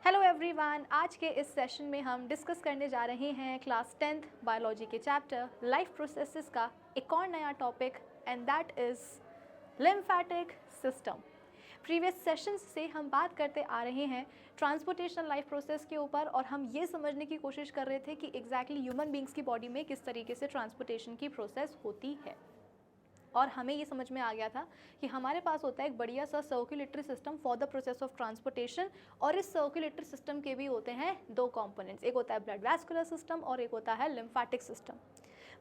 Hello everyone, आज के इस सेशन में हम डिस्कस करने जा रहे हैं क्लास 10th बायोलॉजी के चैप्टर लाइफ प्रोसेसेस का एक और नया topic and that is lymphatic system. Previous sessions से हम बात करते आ रहे हैं ट्रांसपोर्टेशन लाइफ प्रोसेस के ऊपर और हम ये समझने की कोशिश कर रहे थे कि एग्जैक्टली ह्यूमन बींग्स की बॉडी में किस तरीके से ट्रांसपोर्टेशन की प्रोसेस होती है। और हमें ये समझ में आ गया था कि हमारे पास होता है एक बढ़िया सा circulatory system for the process of transportation और इस सर्कुलेटरी सिस्टम के भी होते हैं दो कंपोनेंट्स, एक होता है ब्लड वैस्कुलर सिस्टम और एक होता है lymphatic system.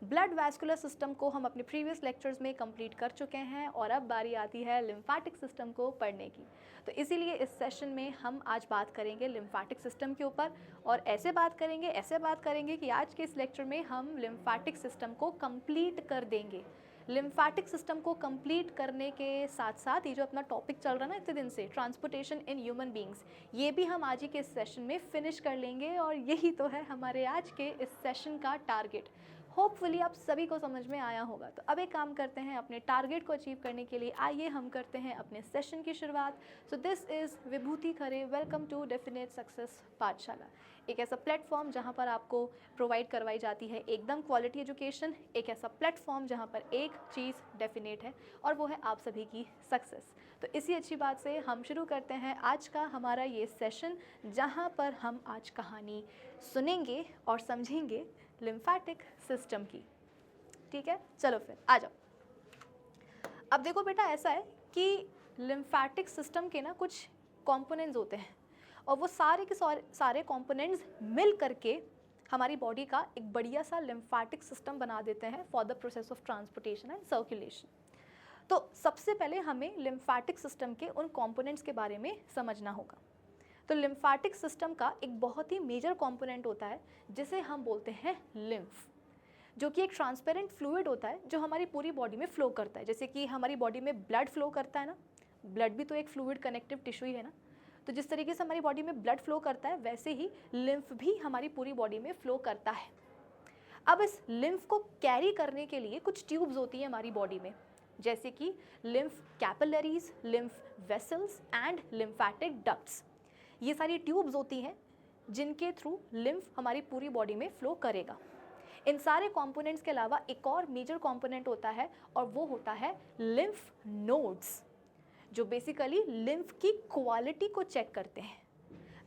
Blood vascular system को हम अपने प्रीवियस लेक्चर्स में कंप्लीट कर चुके हैं और अब बारी आती है लिम्फेटिक सिस्टम को पढ़ने की। तो इसीलिए इस सेशन में हम आज बात करेंगे लिम्फेटिक सिस्टम के ऊपर और ऐसे बात करेंगे कि आज के इस लेक्चर में हम लिम्फेटिक सिस्टम को कंप्लीट कर देंगे। लिम्फेटिक सिस्टम को कंप्लीट करने के साथ साथ ये जो अपना टॉपिक चल रहा है ना इतने दिन से, ट्रांसपोर्टेशन इन ह्यूमन बींग्स, ये भी हम आज ही के इस सेशन में फिनिश कर लेंगे और यही तो है हमारे आज के इस सेशन का टारगेट। होपफुली आप सभी को समझ में आया होगा। तो अब एक काम करते हैं, अपने टारगेट को अचीव करने के लिए आइए हम करते हैं अपने सेशन की शुरुआत। So this is Vibhuti Khare, welcome to definite success Pathshala, एक ऐसा प्लेटफॉर्म जहां पर आपको प्रोवाइड करवाई जाती है एकदम क्वालिटी एजुकेशन, एक ऐसा प्लेटफॉर्म जहां पर एक चीज़ डेफिनेट है और वो है आप सभी की सक्सेस। तो इसी अच्छी बात से हम शुरू करते हैं आज का हमारा ये सेशन, जहां पर हम आज कहानी सुनेंगे और समझेंगे लिम्फेटिक सिस्टम की। ठीक है, चलो फिर आ जाओ। अब देखो बेटा, ऐसा है कि लिम्फेटिक सिस्टम के ना कुछ कंपोनेंट्स होते हैं और वो सारे के सारे कंपोनेंट्स मिल करके हमारी बॉडी का एक बढ़िया सा लिम्फेटिक सिस्टम बना देते हैं for the process of transportation and circulation. तो सबसे पहले हमें लिम्फेटिक सिस्टम के उन कंपोनेंट्स के बारे में समझना होगा। तो लिम्फेटिक सिस्टम का एक बहुत ही मेजर कंपोनेंट होता है जिसे हम बोलते हैं लिम्फ, जो कि एक ट्रांसपेरेंट फ्लूइड होता है जो हमारी पूरी बॉडी में फ्लो करता है। जैसे कि हमारी बॉडी में ब्लड फ्लो करता है ना, ब्लड भी तो एक फ्लूइड कनेक्टिव टिश्यू ही है ना, तो जिस तरीके से हमारी बॉडी में ब्लड फ्लो करता है वैसे ही लिम्फ भी हमारी पूरी बॉडी में फ्लो करता है। अब इस लिम्फ को कैरी करने के लिए कुछ ट्यूब्स होती हैं हमारी बॉडी में, जैसे कि lymph capillaries, lymph vessels and lymphatic ducts. ये सारी ट्यूब्स होती हैं जिनके थ्रू लिम्फ हमारी पूरी बॉडी में फ्लो करेगा। इन सारे कंपोनेंट्स के अलावा एक और मेजर कंपोनेंट होता है और वो होता है लिम्फ नोड्स, जो बेसिकली लिम्फ की क्वालिटी को चेक करते हैं।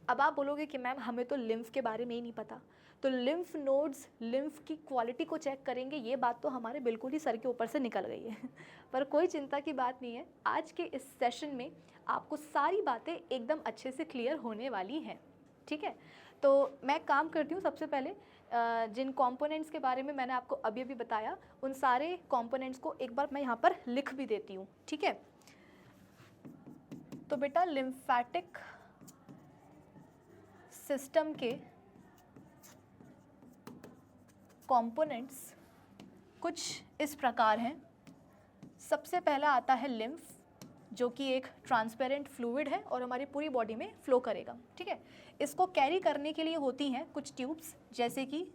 अब आप बोलोगे कि मैम हमें तो लिम्फ के बारे में ही नहीं पता, तो लिम्फ नोड्स लिम्फ की क्वालिटी को चेक करेंगे, ये बात तो हमारे बिल्कुल ही सर के ऊपर से निकल गई है पर कोई चिंता की बात नहीं है, आज के इस सेशन में आपको सारी बातें एकदम अच्छे से क्लियर होने वाली हैं। ठीक है, तो मैं काम करती हूँ, सबसे पहले जिन कंपोनेंट्स के बारे में मैंने आपको अभी अभी बताया उन सारे कंपोनेंट्स को एक बार मैं यहाँ पर लिख भी देती हूँ। ठीक है, तो बेटा लिम्फेटिक सिस्टम के कंपोनेंट्स कुछ इस प्रकार हैं। सबसे पहला आता है लिम्फ, जो कि एक ट्रांसपेरेंट फ्लूइड है और हमारी पूरी बॉडी में फ्लो करेगा। ठीक है, इसको कैरी करने के लिए होती हैं कुछ ट्यूब्स, जैसे कि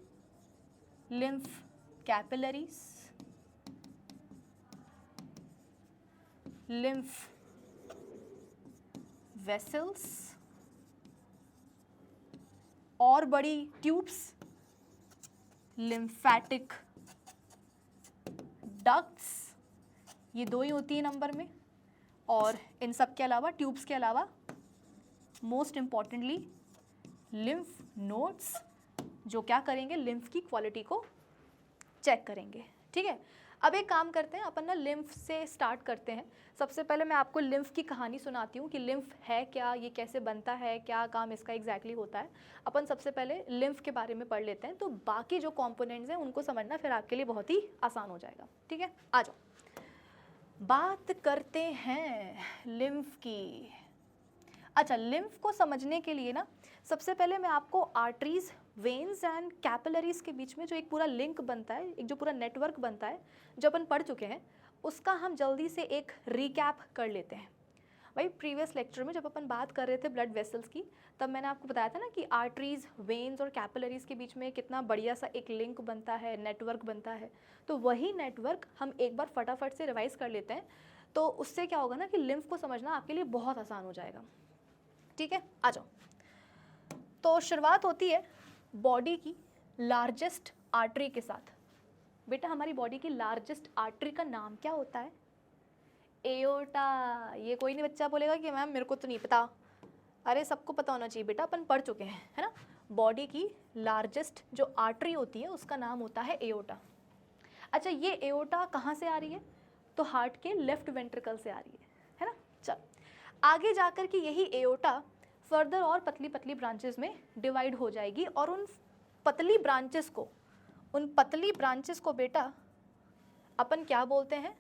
लिम्फ कैपिलरीज, लिम्फ वेसल्स और बड़ी ट्यूब्स लिम्फेटिक डक्ट्स, ये दो ही होती है नंबर में। और इन सब के अलावा, ट्यूब्स के अलावा, मोस्ट इम्पॉर्टेंटली लिम्फ नोड्स, जो क्या करेंगे, लिम्फ की क्वालिटी को चेक करेंगे। ठीक है, अब एक काम करते हैं, अपन ना लिम्फ से स्टार्ट करते हैं। सबसे पहले मैं आपको लिम्फ की कहानी सुनाती हूँ कि लिम्फ है क्या, ये कैसे बनता है, क्या काम इसका एग्जैक्टली होता है। अपन सबसे पहले लिम्फ के बारे में पढ़ लेते हैं, तो बाकी जो कंपोनेंट्स हैं उनको समझना फिर आपके लिए बहुत ही आसान हो जाएगा। ठीक है, आ जाओ। बात करते हैं लिम्फ की। अच्छा, लिम्फ को समझने के लिए ना सबसे पहले मैं आपको आर्टरीज, वेन्स एंड कैपिलरीज के बीच में जो एक पूरा लिंक बनता है, एक जो पूरा नेटवर्क बनता है, जो अपन पढ़ चुके हैं, उसका हम जल्दी से एक रिकैप कर लेते हैं। भाई प्रीवियस लेक्चर में जब अपन बात कर रहे थे ब्लड वेसल्स की, तब मैंने आपको बताया था ना कि आर्टरीज, वेन्स और कैपिलरीज के बीच में कितना बढ़िया सा एक लिंक बनता है, नेटवर्क बनता है। तो वही नेटवर्क हम एक बार फटाफट से रिवाइज कर लेते हैं, तो उससे क्या होगा ना कि लिम्फ को समझना आपके लिए बहुत आसान हो जाएगा। ठीक है, आ जाओ। तो शुरुआत होती है बॉडी की लार्जेस्ट आर्टरी के साथ। बेटा हमारी बॉडी की लार्जेस्ट आर्टरी का नाम क्या होता है? एओर्टा। ये कोई नहीं बच्चा बोलेगा कि मैम मेरे को तो नहीं पता। अरे सबको पता होना चाहिए बेटा, अपन पढ़ चुके हैं, है ना। बॉडी की लार्जेस्ट जो आर्टरी होती है उसका नाम होता है एओर्टा। अच्छा, ये एओर्टा कहाँ से आ रही है? तो हार्ट के लेफ्ट वेंट्रिकल से आ रही है ना। चल आगे जाकर के यही एओर्टा फर्दर और पतली पतली ब्रांचेस में डिवाइड हो जाएगी, और उन पतली ब्रांचेस को बेटा अपन क्या बोलते हैं?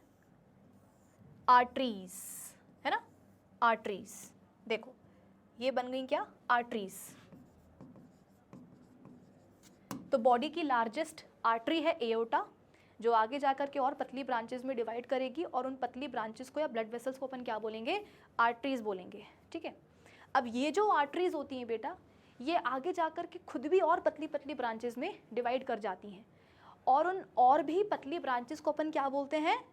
आर्टरीज, है ना, आर्टरीज। देखो ये बन गई क्या? आर्टरीज। तो बॉडी की लार्जेस्ट आर्टरी है एओर्टा, जो आगे जाकर के और पतली ब्रांचेस में डिवाइड करेगी, और उन पतली ब्रांचेस को या ब्लड वेसल्स को अपन क्या बोलेंगे? आर्टरीज बोलेंगे, ठीक है। अब ये जो आर्टरीज होती हैं बेटा, ये आगे जाकर के खुद भी और पतली पतली ब्रांचेस में डिवाइड कर जाती हैं, और उन और भी पतली ब्रांचेस को अपन क्या बोलते हैं?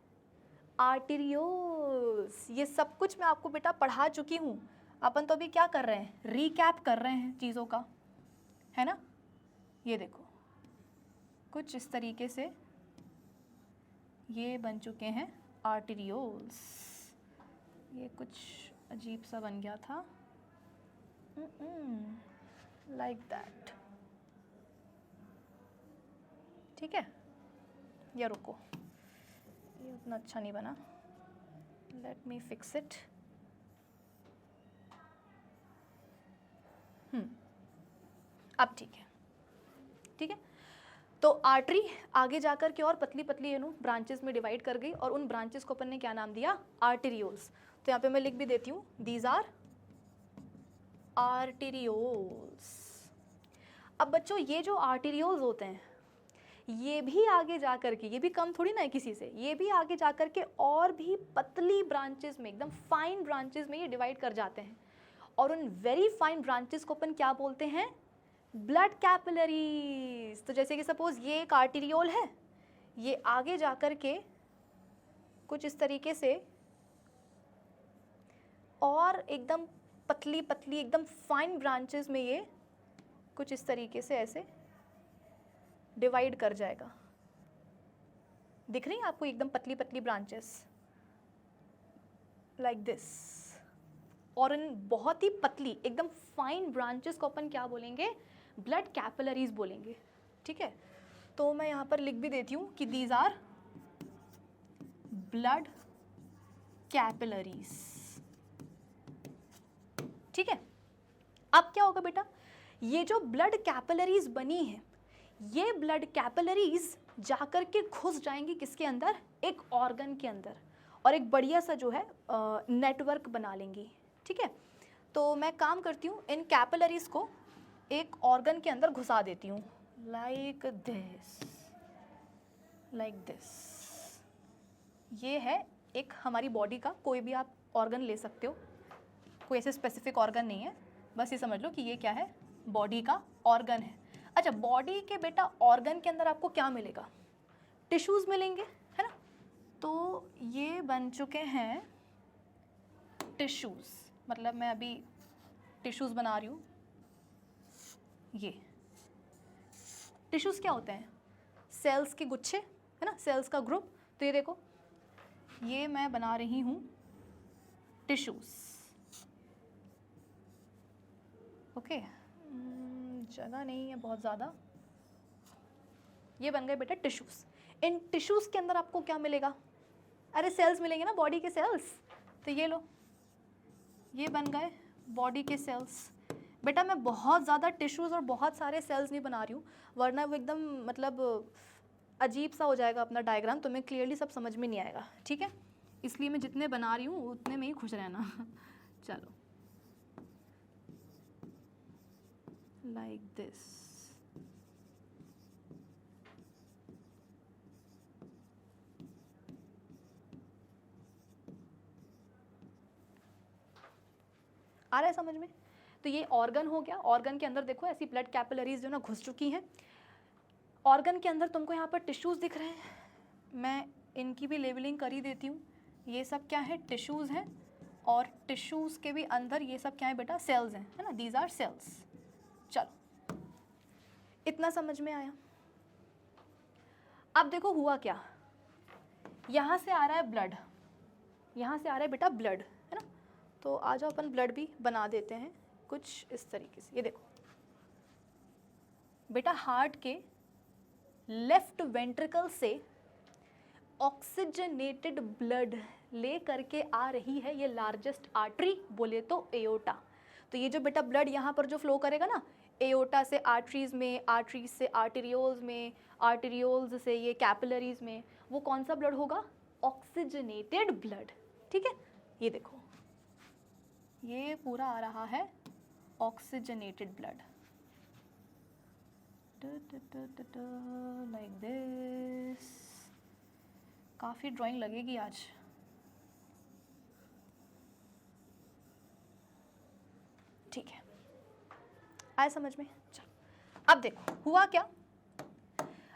आर्टेरियोल्स। ये सब कुछ मैं आपको बेटा पढ़ा चुकी हूँ। अपन तो अभी क्या कर रहे हैं? रीकैप कर रहे हैं चीज़ों का, है ना। ये देखो कुछ इस तरीके से ये बन चुके हैं आर्टेरियोल्स। ये कुछ अजीब सा बन गया था, लाइक दैट, ठीक है। या रुको, ये उतना अच्छा नहीं बना, लेट मी फिक्स इट। अब ठीक है, ठीक है। तो आर्टरी आगे जाकर के और पतली पतली ब्रांचेस में डिवाइड कर गई, और उन ब्रांचेस को अपन ने क्या नाम दिया? आर्टेरियोल्स। तो यहाँ पे मैं लिख भी देती हूँ, दीज आर आर्टेरियोल्स। अब बच्चों ये जो आर्टेरियोल्स होते हैं, ये भी आगे जाकर के, ये भी कम थोड़ी ना है किसी से, ये भी आगे जाकर के और भी पतली ब्रांचेस में, एकदम फाइन ब्रांचेस में ये डिवाइड कर जाते हैं, और उन वेरी फाइन ब्रांचेस को अपन क्या बोलते हैं? Blood capillaries. तो जैसे कि सपोज ये एक आर्टेरियोल है, ये आगे जाकर के कुछ इस तरीके से और एकदम पतली पतली एकदम फाइन ब्रांचेस में ये कुछ इस तरीके से ऐसे डिवाइड कर जाएगा। दिख रही है आपको एकदम पतली पतली ब्रांचेस लाइक दिस, और इन बहुत ही पतली एकदम फाइन ब्रांचेस को अपन क्या बोलेंगे? ब्लड कैपिलरीज बोलेंगे, ठीक है। तो मैं यहाँ पर लिख भी देती हूँ कि दीज आर ब्लड कैपिलरीज, ठीक है। अब क्या होगा बेटा? ये जो ब्लड कैपिलरीज बनी है, ये ब्लड कैपिलरीज जाकर के घुस जाएंगी किसके अंदर? एक ऑर्गन के अंदर, और एक बढ़िया सा जो है नेटवर्क बना लेंगी, ठीक है। तो मैं काम करती हूँ, इन कैपिलरीज को एक ऑर्गन के अंदर घुसा देती हूँ, लाइक दिस, लाइक दिस। ये है एक हमारी बॉडी का कोई भी आप ऑर्गन ले सकते हो, कोई ऐसे स्पेसिफिक ऑर्गन नहीं है, बस ये समझ लो कि ये क्या है? बॉडी का ऑर्गन है। अच्छा, बॉडी के बेटा ऑर्गन के अंदर आपको क्या मिलेगा? टिश्यूज़ मिलेंगे, है ना। तो ये बन चुके हैं टिश्यूज़, मतलब मैं अभी टिश्यूज़ बना रही हूँ। ये टिश्यूज़ क्या होते हैं? सेल्स के गुच्छे, है ना, सेल्स का ग्रुप। तो ये देखो, ये मैं बना रही हूँ टिश्यूज़, ओके। जगह नहीं है बहुत ज़्यादा, ये बन गए बेटा टिश्यूज़। इन टिश्यूज़ के अंदर आपको क्या मिलेगा? अरे सेल्स मिलेंगे ना, बॉडी के सेल्स। तो ये लो, ये बन गए बॉडी के सेल्स। बेटा मैं बहुत ज़्यादा टिश्यूज़ और बहुत सारे सेल्स नहीं बना रही हूँ, वरना वो एकदम मतलब अजीब सा हो जाएगा अपना डायग्राम, तो मैं क्लियरली सब समझ में नहीं आएगा, ठीक है। इसलिए मैं जितने बना रही हूँ उतने में ही खुश रहना। चलो, लाइक दिस। आ रहा है समझ में? तो ये ऑर्गन हो गया। ऑर्गन के अंदर देखो ऐसी ब्लड कैपिलरीज जो ना घुस चुकी हैं। ऑर्गन के अंदर तुमको यहाँ पर टिश्यूज़ दिख रहे हैं, मैं इनकी भी लेबलिंग कर ही देती हूँ। ये सब क्या है? टिश्यूज़ हैं। और टिश्यूज़ के भी अंदर ये सब क्या है बेटा? सेल्स हैं, है ना। दीज आर सेल्स, चलो इतना समझ में आया। अब देखो हुआ क्या, यहाँ से आ रहा है ब्लड, यहाँ से आ रहा है बेटा ब्लड, है ना। तो आ जाओ अपन ब्लड भी बना देते हैं कुछ इस तरीके से। ये देखो बेटा हार्ट के लेफ्ट वेंट्रिकल से ऑक्सीजनेटेड ब्लड ले करके आ रही है ये लार्जेस्ट आर्टरी, बोले तो एओर्टा। तो ये जो बेटा ब्लड यहाँ पर जो फ्लो करेगा ना, एओर्टा से आर्टरीज में, आर्टरीज से आर्टेरियोल्स में, आर्टेरियोल्स से ये कैपिलरीज में, वो कौन सा ब्लड होगा, ऑक्सीजनेटेड ब्लड। ठीक है, ये देखो ये पूरा आ रहा है ऑक्सीजनेटेड ब्लड लाइक दिस। काफ़ी ड्राइंग लगेगी आज। ठीक है, आया समझ में। चलो अब देखो हुआ क्या,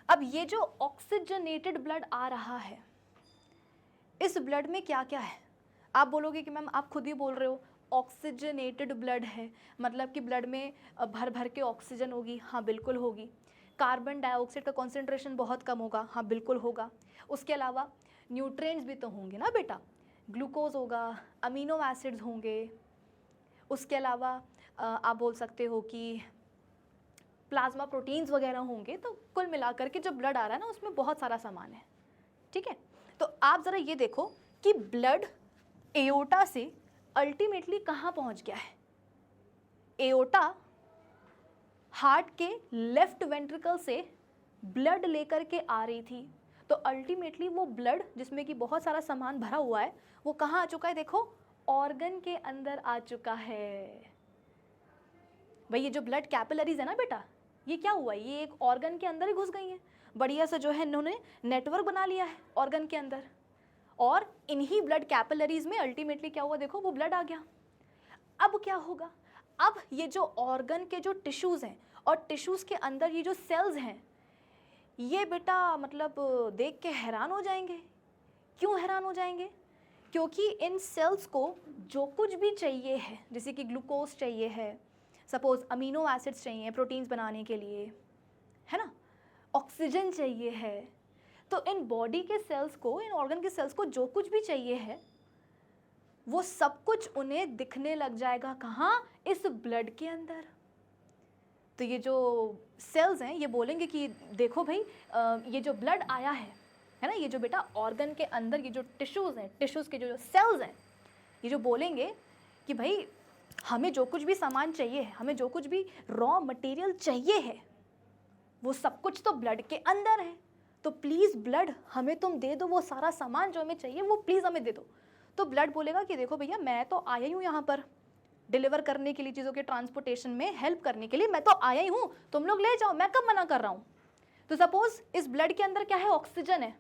अब ये जो ऑक्सीजनेटेड ब्लड आ रहा है, इस ब्लड में क्या क्या है। आप बोलोगे कि मैम आप खुद ही बोल रहे हो ऑक्सीजनेटेड ब्लड है, मतलब कि ब्लड में भर भर के ऑक्सीजन होगी। हाँ बिल्कुल होगी। कार्बन डाइऑक्साइड का कॉन्सेंट्रेशन बहुत कम होगा। हाँ बिल्कुल होगा। उसके अलावा न्यूट्रिएंट्स भी तो होंगे ना बेटा, ग्लूकोज होगा, अमीनो एसिड्स होंगे। उसके अलावा आप बोल सकते हो कि प्लाज्मा प्रोटीन्स वगैरह होंगे। तो कुल मिलाकर के जो ब्लड आ रहा है ना, उसमें बहुत सारा सामान है। ठीक है, तो आप ज़रा ये देखो कि ब्लड एओर्टा से अल्टीमेटली कहाँ पहुँच गया है। एओर्टा हार्ट के लेफ्ट वेंट्रिकल से ब्लड लेकर के आ रही थी, तो अल्टीमेटली वो ब्लड जिसमें कि बहुत सारा सामान भरा हुआ है, वो कहाँ आ चुका है, देखो ऑर्गन के अंदर आ चुका है। भाई ये जो ब्लड कैपिलरीज है ना बेटा, ये क्या हुआ, ये एक ऑर्गन के अंदर ही घुस गई हैं। बढ़िया से जो है इन्होंने नेटवर्क बना लिया है ऑर्गन के अंदर, और इन्हीं ब्लड कैपिलरीज में अल्टीमेटली क्या हुआ, देखो वो ब्लड आ गया। अब क्या होगा, अब ये जो ऑर्गन के जो टिश्यूज़ हैं और टिश्यूज़ के अंदर ये जो सेल्स हैं, ये बेटा मतलब देख के हैरान हो जाएंगे। क्यों हैरान हो जाएंगे, क्योंकि इन सेल्स को जो कुछ भी चाहिए है, जैसे कि ग्लूकोज चाहिए है, सपोज अमीनो एसिड्स चाहिए प्रोटीन्स बनाने के लिए, है ना, ऑक्सीजन चाहिए है, तो इन बॉडी के सेल्स को, इन ऑर्गन के सेल्स को जो कुछ भी चाहिए है, वो सब कुछ उन्हें दिखने लग जाएगा। कहाँ, इस ब्लड के अंदर। तो ये जो सेल्स हैं ये बोलेंगे कि देखो भाई ये जो ब्लड आया है ना, ये जो बेटा ऑर्गन के अंदर ये जो टिश्यूज़ हैं, टिश्यूज़ के जो सेल्स हैं, ये जो बोलेंगे कि भाई हमें जो कुछ भी सामान चाहिए है, हमें जो कुछ भी रॉ मटेरियल चाहिए है, वो सब कुछ तो ब्लड के अंदर है। तो प्लीज़ ब्लड हमें तुम दे दो, वो सारा सामान जो हमें चाहिए वो प्लीज़ हमें दे दो। तो ब्लड बोलेगा कि देखो भैया मैं तो आया ही हूँ यहाँ पर डिलीवर करने के लिए, चीज़ों के ट्रांसपोर्टेशन में हेल्प करने के लिए मैं तो आया ही हूँ, तुम लोग ले जाओ, मैं कब मना कर रहा हूँ। तो सपोज इस ब्लड के अंदर क्या है, ऑक्सीजन है,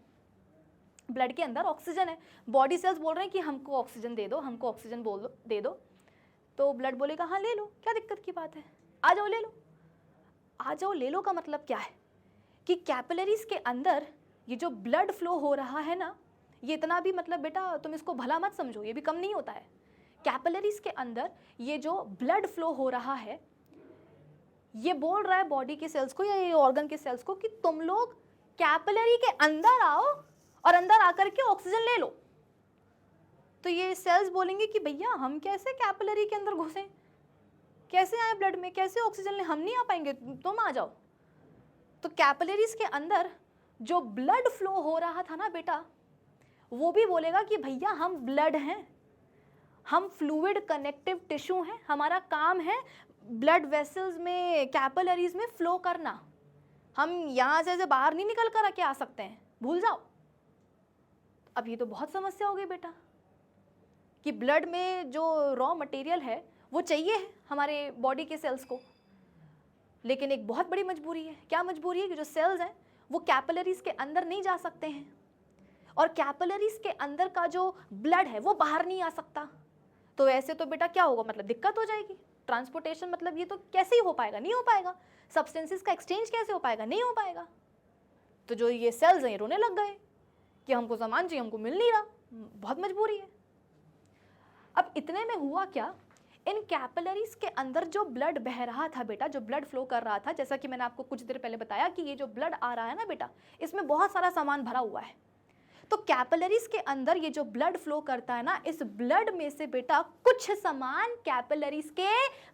ब्लड के अंदर ऑक्सीजन है, बॉडी सेल्स बोल रहे हैं कि हमको ऑक्सीजन दे दो, हमको ऑक्सीजन बोल दो, दे दो। तो ब्लड बोलेगा हाँ ले लो, क्या दिक्कत की बात है, आ जाओ ले लो। आ जाओ ले लो का मतलब क्या है कि कैपिलरीज के अंदर ये जो ब्लड फ्लो हो रहा है ना, ये इतना भी मतलब बेटा तुम इसको भला मत समझो, ये भी कम नहीं होता है। कैपिलरीज के अंदर ये जो ब्लड फ्लो हो रहा है, ये बोल रहा है बॉडी के सेल्स को या ये ऑर्गन के सेल्स को कि तुम लोग कैपिलरी के अंदर आओ और अंदर आकर के ऑक्सीजन ले लो। तो ये सेल्स बोलेंगे कि भैया हम कैसे कैपिलरी के अंदर घुसें, कैसे आए ब्लड में, कैसे ऑक्सीजन ले, हम नहीं आ पाएंगे, तुम आ जाओ। तो कैपिलरीज के अंदर जो ब्लड फ्लो हो रहा था ना बेटा, वो भी बोलेगा कि भैया हम ब्लड हैं, हम फ्लूइड कनेक्टिव टिश्यू हैं, हमारा काम है ब्लड वेसल्स में, कैपिलरीज में फ्लो करना, हम यहाँ से बाहर नहीं निकल कर के आ सकते हैं, भूल जाओ। अब ये तो बहुत समस्या हो गई बेटा कि ब्लड में जो रॉ मटेरियल है वो चाहिए है हमारे बॉडी के सेल्स को, लेकिन एक बहुत बड़ी मजबूरी है। क्या मजबूरी है कि जो सेल्स हैं वो कैपिलरीज के अंदर नहीं जा सकते हैं, और कैपिलरीज के अंदर का जो ब्लड है वो बाहर नहीं आ सकता। तो ऐसे तो बेटा क्या होगा, मतलब दिक्कत हो जाएगी, ट्रांसपोर्टेशन मतलब ये तो कैसे ही हो पाएगा, नहीं हो पाएगा। सब्सटेंसेस का एक्सचेंज कैसे हो पाएगा, नहीं हो पाएगा। तो जो ये सेल्स हैं रोने लग गए कि हमको सामान चाहिए, हमको मिल नहीं रहा, बहुत मजबूरी है। अब इतने में हुआ क्या, इन कैपिलरीज के अंदर जो ब्लड बह रहा था बेटा, जो ब्लड फ्लो कर रहा था, जैसा कि मैंने आपको कुछ देर पहले बताया कि ये जो ब्लड आ रहा है ना बेटा, इसमें बहुत सारा सामान भरा हुआ है। तो कैपिलरीज के अंदर ये जो ब्लड फ्लो करता है ना, इस ब्लड में से बेटा कुछ सामान कैपिलरीज के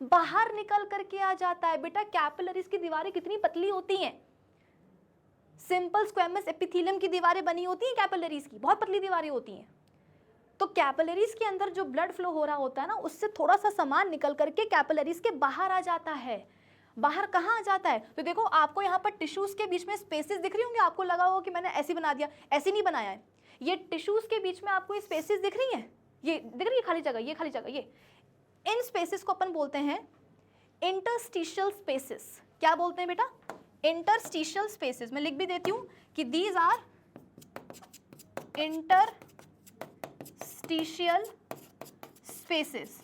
बाहर निकल करके आ जाता है। बेटा कैपिलरीज की दीवारें कितनी पतली होती हैं, सिंपल स्क्वेमस एपिथेलियम की दीवारें बनी होती हैं कैपिलरीज की, बहुत पतली दीवारें होती हैं। तो कैपिलरीज के अंदर जो ब्लड फ्लो हो रहा होता है ना, उससे थोड़ा सा सामान निकल करके कैपिलरीज के बाहर आ जाता है। बाहर कहाँ आ जाता है? तो देखो आपको यहाँ पर टिश्यूज के बीच में स्पेसेस दिख रही होंगी, आपको लगा होगा कि मैंने ऐसी बना दिया, ऐसी नहीं बनाया है। ये टिश्यूज के बीच में आपको स्पेसेस दिख रही हैं, ये दिख रही है खाली जगह, ये खाली जगह, ये इन स्पेसेस को अपन बोलते हैं इंटरस्टिशियल स्पेसेस। क्या बोलते हैं बेटा? Interstitial spaces. मैं लिख भी देती हूँ कि दीज आर इंटरस्टिशियल स्पेसेस।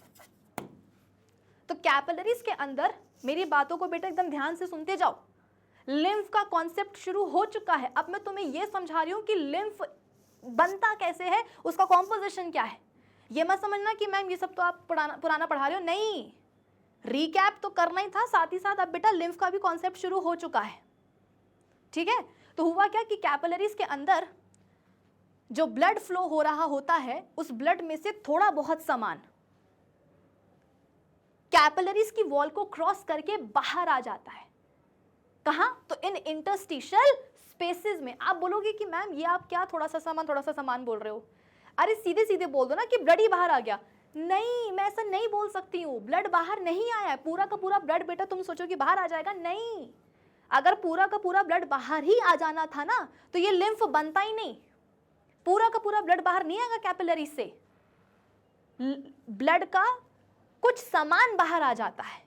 तो कैपिलरीज के अंदर, मेरी बातों को बेटा एकदम ध्यान से सुनते जाओ, लिम्फ का कॉन्सेप्ट शुरू हो चुका है। अब मैं तुम्हें यह समझा रही हूं कि लिम्फ बनता कैसे है, उसका कॉम्पोजिशन क्या है। ये मत समझना कि मैम ये सब तो आप पुराना पढ़ा रहे हो, नहीं, रिकैप तो करना ही था, साथ ही साथ अब बेटा लिम्फ का भी कॉन्सेप्ट शुरू हो चुका है। ठीक है, तो हुआ क्या कि कैपिलरीज के अंदर जो ब्लड फ्लो हो रहा होता है, उस ब्लड में से थोड़ा बहुत सामान कैपिलरीज की वॉल को क्रॉस करके बाहर आ जाता है। कहां? तो इन इंटरस्टिशियल स्पेसेस में। आप बोलोगे कि मैम ये आप क्या थोड़ा सा सामान बोल रहे हो? अरे सीधे सीधे बोल दो ना कि ब्लड ही बाहर आ गया। नहीं, मैं ऐसा नहीं बोल सकती हूँ, ब्लड बाहर नहीं आया है। पूरा का पूरा ब्लड बेटा तुम सोचो कि बाहर आ जाएगा, नहीं। अगर पूरा का पूरा ब्लड बाहर ही आ जाना था ना, तो ये लिम्फ बनता ही नहीं। पूरा का पूरा ब्लड बाहर नहीं आएगा कैपिलरी से, ब्लड का कुछ सामान बाहर आ जाता है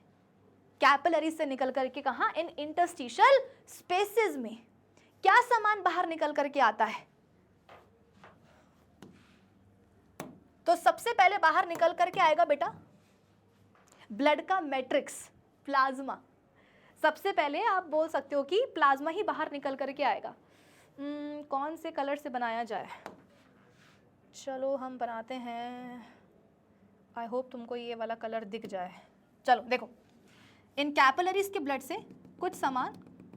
कैपिलरी से निकल करके। कहां? इन इंटरस्टिशियल स्पेसेस में। क्या सामान बाहर निकल करके आता है? तो सबसे पहले बाहर निकल करके आएगा बेटा ब्लड का मैट्रिक्स, प्लाज्मा। सबसे पहले आप बोल सकते हो कि प्लाज्मा ही बाहर निकल करके आएगा। कौन से कलर से बनाया जाए? चलो हम बनाते हैं, आई होप तुमको ये वाला कलर दिख जाए। चलो देखो, इन कैपिलरीज के ब्लड से कुछ सामान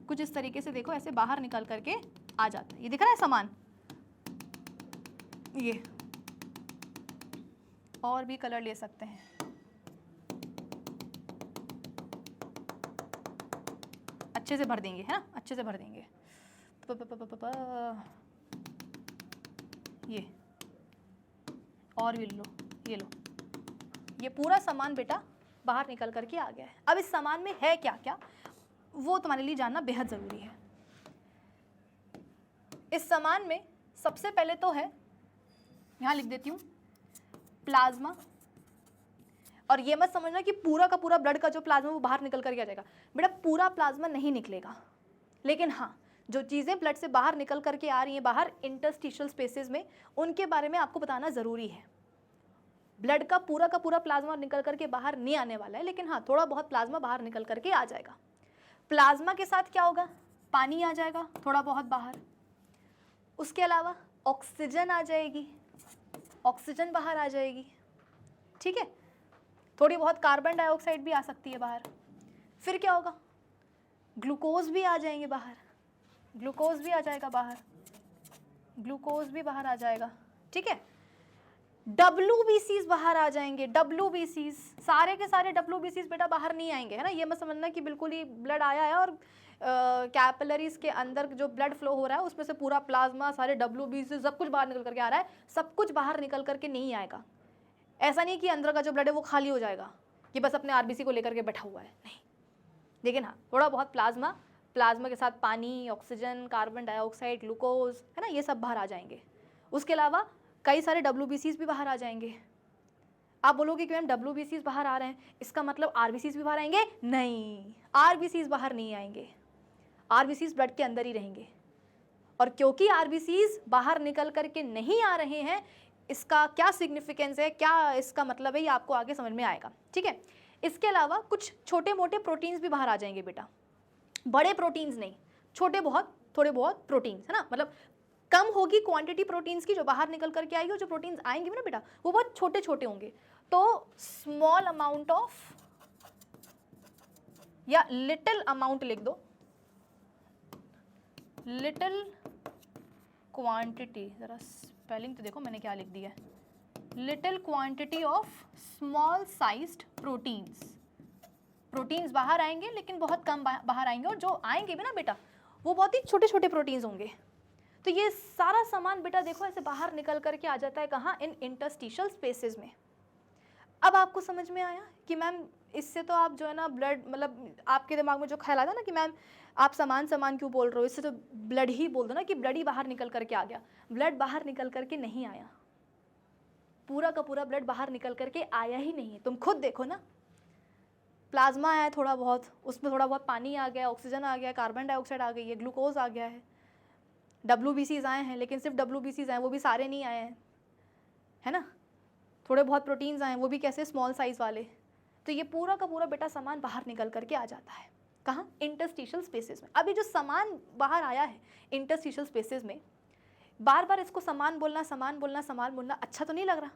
कुछ इस तरीके से देखो ऐसे बाहर निकल करके आ जाता है। ये दिख रहा है सामान, ये और भी कलर ले सकते हैं। अच्छे से भर देंगे, है ना, अच्छे से भर देंगे। ये और भी लो, ये लो, ये पूरा सामान बेटा बाहर निकल करके आ गया है। अब इस सामान में है क्या क्या, वो तुम्हारे लिए जानना बेहद ज़रूरी है। इस सामान में सबसे पहले तो है, यहाँ लिख देती हूँ, प्लाज्मा। और ये मत समझना कि पूरा का पूरा ब्लड का जो प्लाज्मा वो बाहर निकल करके आ जाएगा। बेटा पूरा प्लाज्मा नहीं निकलेगा, लेकिन हाँ जो चीज़ें ब्लड से बाहर निकल करके आ रही हैं बाहर इंटरस्टिशियल स्पेसेस में, उनके बारे में आपको बताना ज़रूरी है। ब्लड का पूरा प्लाज्मा निकल करके बाहर नहीं आने वाला है, लेकिन हाँ थोड़ा बहुत प्लाज्मा बाहर निकल करके आ जाएगा। प्लाज्मा के साथ क्या होगा? पानी आ जाएगा थोड़ा बहुत बाहर। उसके अलावा ऑक्सीजन आ जाएगी, ऑक्सीजन बाहर आ जाएगी। ठीक है, थोड़ी बहुत कार्बन डाइऑक्साइड भी आ सकती है बाहर। फिर क्या होगा? ग्लूकोज भी आ जाएंगे बाहर, ग्लूकोज भी आ जाएगा बाहर, ग्लूकोज भी बाहर आ जाएगा। ठीक है, WBCs बाहर आ जाएंगे। WBCs, सारे के सारे WBCs बेटा बाहर नहीं आएंगे, है ना। ये मत समझना कि बिल्कुल ही ब्लड आया है और कैपिलरीज के अंदर जो ब्लड फ्लो हो रहा है उसमें से पूरा प्लाज्मा, सारे WBCs सब कुछ बाहर निकल करके आ रहा है। सब कुछ बाहर निकल करके नहीं आएगा। ऐसा नहीं कि अंदर का जो ब्लड है वो खाली हो जाएगा, ये बस अपने RBC को लेकर के बैठा हुआ है, नहीं। लेकिन हाँ थोड़ा बहुत प्लाज्मा, प्लाज्मा के साथ पानी, ऑक्सीजन, कार्बन डाइऑक्साइड, ग्लूकोज, है ना, ये सब बाहर आ जाएंगे। उसके अलावा कई सारे WBCs भी बाहर आ जाएंगे। आप बोलोगे कि मैम WBCs बाहर आ रहे हैं, इसका मतलब RBCs भी बाहर आएंगे? नहीं, RBCs बाहर नहीं आएंगे, RBCs ब्लड के अंदर ही रहेंगे। और क्योंकि RBCs बाहर निकल करके नहीं आ रहे हैं, इसका क्या सिग्निफिकेंस है, क्या इसका मतलब है, ये आपको आगे समझ में आएगा। ठीक है, इसके अलावा कुछ छोटे मोटे प्रोटीन्स भी बाहर आ जाएंगे बेटा, बड़े प्रोटीन्स नहीं, छोटे बहुत, थोड़े बहुत प्रोटीन्स, है ना। मतलब कम होगी क्वांटिटी प्रोटीन्स की जो बाहर निकल करके आएगी, और जो प्रोटीन्स आएंगे ना बेटा वो बहुत छोटे छोटे होंगे। तो स्मॉल अमाउंट ऑफ या लिटिल अमाउंट लिख दो, लिटिल क्वांटिटी, जरा स्पेलिंग तो देखो मैंने क्या लिख दिया है, little quantity of small sized proteins. Proteins बाहर आएंगे लेकिन बहुत कम बाहर आएंगे, और जो आएंगे भी ना बेटा वो बहुत ही छोटे छोटे प्रोटीन्स होंगे। तो ये सारा सामान बेटा देखो ऐसे बाहर निकल करके आ जाता है कहाँ, इन इंटरस्टिशियल स्पेसेस में। अब आपको समझ में आया कि मैम इससे तो आप जो है ना ब्लड, मतलब आपके दिमाग में जो ख्याल आता ना कि मैम आप सामान क्यों बोल रहे हो, इससे तो ब्लड ही बोल दो ना कि ब्लड ही बाहर निकल करके आ गया। ब्लड बाहर निकल करके नहीं आया, पूरा का पूरा ब्लड बाहर निकल करके आया ही नहीं है। तुम खुद देखो ना, प्लाज्मा आया थोड़ा बहुत, उसमें थोड़ा बहुत पानी आ गया, ऑक्सीजन आ गया, कार्बन डाइऑक्साइड आ गई है, ग्लूकोज आ गया है, WBCs आए हैं, लेकिन सिर्फ WBCs आए, वो भी सारे नहीं आए हैं, है ना। थोड़े बहुत प्रोटीन्स आए, वो भी कैसे, स्मॉल साइज वाले। तो ये पूरा का पूरा बेटा सामान बाहर निकल करके आ जाता है कहाँ, इंटरस्टिशियल स्पेसेस में। अभी जो सामान बाहर आया है इंटरस्टिशियल स्पेसेस में, बार बार इसको सामान बोलना अच्छा तो नहीं लग रहा।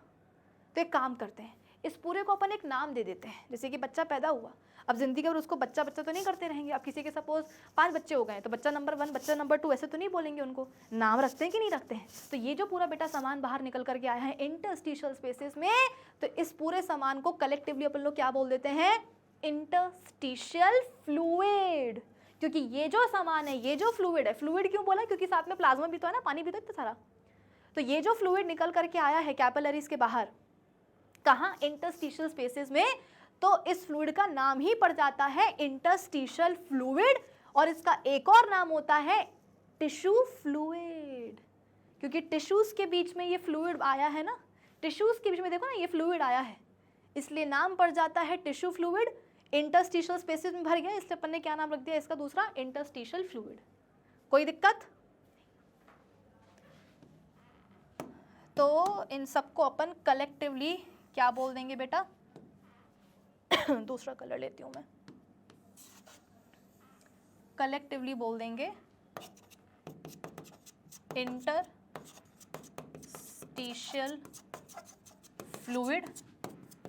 तो एक काम करते हैं, इस पूरे को अपन एक नाम दे देते हैं। जैसे कि बच्चा पैदा हुआ, अब जिंदगी भर उसको बच्चा बच्चा तो नहीं करते रहेंगे। अब किसी के सपोज 5 बच्चे हो गए तो बच्चा नंबर 1, बच्चा नंबर 2, ऐसे तो नहीं बोलेंगे, उनको नाम रखते हैं कि नहीं रखते हैं। तो ये जो पूरा बेटा सामान बाहर निकल करके आया है इंटरस्टिशियल स्पेसेस में, तो इस पूरे सामान को कलेक्टिवली अपन लोग क्या बोल देते हैं, इंटरस्टिशियल फ्लूइड। क्योंकि ये जो सामान है, ये जो फ्लूइड है, फ्लूइड क्यों बोला, क्योंकि साथ में प्लाज्मा भी तो है ना, पानी भी तो इतना सारा। तो ये जो फ्लूइड निकल करके आया है कैपिलरीज के बाहर, कहाँ, इंटरस्टिशियल स्पेसेस में, तो इस फ्लूइड का नाम ही पड़ जाता है इंटरस्टिशियल फ्लूइड। और इसका एक और नाम होता है टिश्यू फ्लूइड, क्योंकि टिश्यूज के बीच में ये फ्लूइड आया है ना, टिश्यूज के बीच में देखो ना ये फ्लूइड आया है, इसलिए नाम पड़ जाता है टिश्यू फ्लूइड। इंटरस्टिशियल स्पेसेस में भर गया, इसलिए अपन ने क्या नाम रख दिया इसका दूसरा, इंटरस्टिशियल फ्लूइड। कोई दिक्कत? तो इन सबको अपन कलेक्टिवली क्या बोल देंगे बेटा, दूसरा कलर लेती हूं मैं, कलेक्टिवली बोल देंगे इंटरस्टिशियल फ्लूइड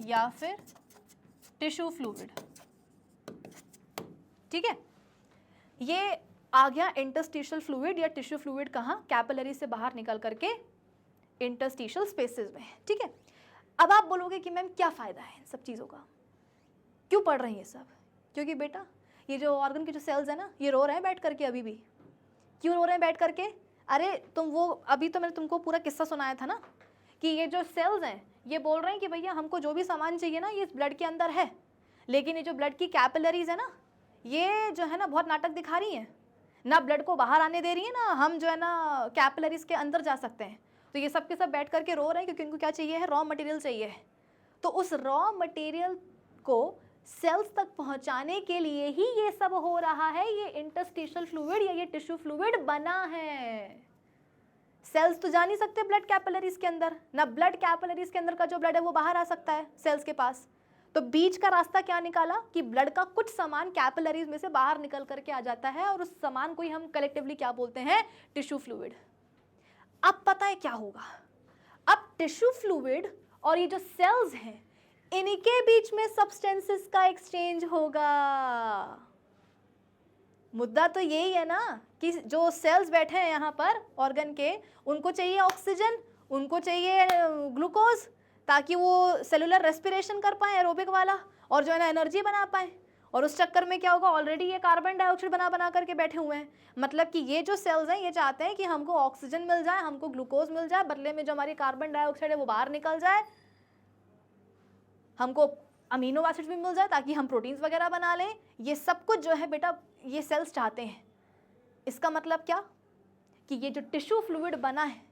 या फिर टिश्यू फ्लूइड। ठीक है, ये आ गया इंटरस्टिशियल फ्लूइड या टिश्यू फ्लूइड, कहाँ, कैपिलरी से बाहर निकल करके इंटरस्टिशियल स्पेसेस में। ठीक है, अब आप बोलोगे कि मैम क्या फ़ायदा है इन सब चीज़ों का, क्यों पढ़ रही हैं सब? क्योंकि बेटा ये जो ऑर्गन के जो सेल्स है ना, ये रो रहे हैं बैठ करके अभी भी। क्यों रो रहे हैं बैठ करके? अरे तुम वो, अभी तो मैंने तुमको पूरा किस्सा सुनाया था ना कि ये जो सेल्स हैं ये बोल रहे हैं कि भैया हमको जो भी सामान चाहिए ना ये इस ब्लड के अंदर है, लेकिन ये जो ब्लड की कैपिलरीज है ना, ये जो है ना बहुत नाटक दिखा रही हैं, ना ब्लड को बाहर आने दे रही है, ना हम जो है ना कैपिलरीज के अंदर जा सकते हैं। तो ये सब के सब बैठ करके रो रहे हैं क्योंकि उनको क्या चाहिए है, रॉ मटेरियल चाहिए है। तो उस रॉ मटेरियल को सेल्स तक पहुंचाने के लिए ही ये सब हो रहा है, ये इंटरस्टिशियल फ्लूइड या ये टिश्यू फ्लूइड बना है। सेल्स तो जा नहीं सकते ब्लड कैपिलरीज के अंदर, ना ब्लड कैपिलरीज के अंदर का जो ब्लड है वो बाहर आ सकता है सेल्स के पास। तो बीच का रास्ता क्या निकाला कि ब्लड का कुछ सामान कैपिलरीज में से बाहर निकल करके आ जाता है, और उस सामान को ही हम कलेक्टिवली क्या बोलते हैं, टिश्यू फ्लूइड। अब पता है क्या होगा, अब टिश्यू फ्लूइड और ये जो सेल्स हैं इनके बीच में सब्सटेंसेस का एक्सचेंज होगा। मुद्दा तो यही है ना कि जो सेल्स बैठे हैं यहाँ पर ऑर्गन के, उनको चाहिए ऑक्सीजन, उनको चाहिए ग्लूकोज, ताकि वो सेलुलर रेस्पिरेशन कर पाए एरोबिक वाला, और जो है ना एनर्जी बना पाए। और उस चक्कर में क्या होगा, ऑलरेडी ये कार्बन डाइऑक्साइड बना करके बैठे हुए हैं। मतलब कि ये जो सेल्स हैं ये चाहते हैं कि हमको ऑक्सीजन मिल जाए, हमको ग्लूकोज मिल जाए, बदले में जो हमारी कार्बन डाइऑक्साइड है वो बाहर निकल जाए, हमको अमीनो एसिड्स भी मिल जाए ताकि हम प्रोटीन्स वगैरह बना लें। ये सब कुछ जो है बेटा ये सेल्स चाहते हैं। इसका मतलब क्या कि ये जो टिश्यू फ्लूइड बना है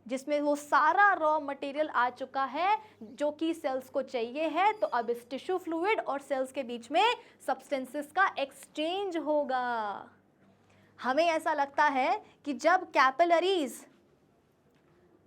जिसमें वो सारा रॉ मटेरियल आ चुका है जो कि सेल्स को चाहिए है, तो अब इस टिश्यू फ्लूइड और सेल्स के बीच में सब्सटेंसेस का एक्सचेंज होगा। हमें ऐसा लगता है कि जब कैपिलरीज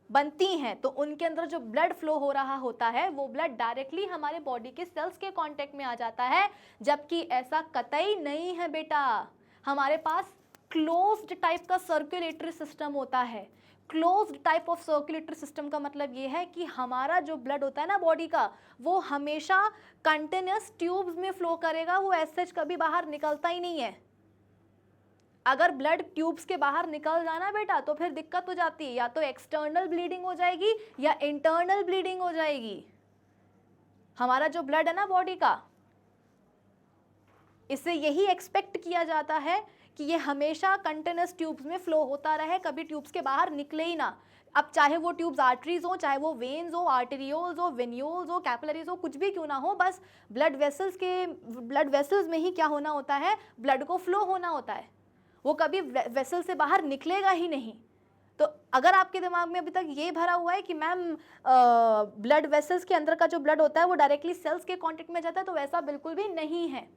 बनती हैं तो उनके अंदर जो ब्लड फ्लो हो रहा होता है वो ब्लड डायरेक्टली हमारे बॉडी के सेल्स के कांटेक्ट में आ जाता है, जबकि ऐसा कतई नहीं है बेटा। हमारे पास क्लोज्ड टाइप का सर्कुलेटरी सिस्टम होता है। Closed type of circulatory system का मतलब ये है कि हमारा जो ब्लड होता है ना बॉडी का, वो हमेशा कंटिन्यूस ट्यूब्स में फ्लो करेगा, वो ऐसे कभी बाहर निकलता ही नहीं है। अगर ब्लड ट्यूब्स के बाहर निकल जाना बेटा तो फिर दिक्कत हो जाती है, या तो एक्सटर्नल ब्लीडिंग हो जाएगी या इंटरनल ब्लीडिंग हो जाएगी। हमारा जो ब्लड है ना बॉडी का, इससे यही एक्सपेक्ट किया जाता है कि ये हमेशा कंटिन्यूस ट्यूब्स में फ्लो होता रहे, कभी ट्यूब्स के बाहर निकले ही ना। अब चाहे वो ट्यूब्स आर्टरीज हो, चाहे वो वेन्स हो, आर्टेरियोल्स हो, वेन्यूल्स हो, कैपिलरीज हो, कुछ भी क्यों ना हो, बस ब्लड वेसल्स में ही क्या होना होता है, ब्लड को फ्लो होना होता है, वो कभी वेसल से बाहर निकलेगा ही नहीं। तो अगर आपके दिमाग में अभी तक ये भरा हुआ है कि मैम ब्लड वेसल्स के अंदर का जो ब्लड होता है वो डायरेक्टली सेल्स के कांटेक्ट में जाता है, तो वैसा बिल्कुल भी नहीं है।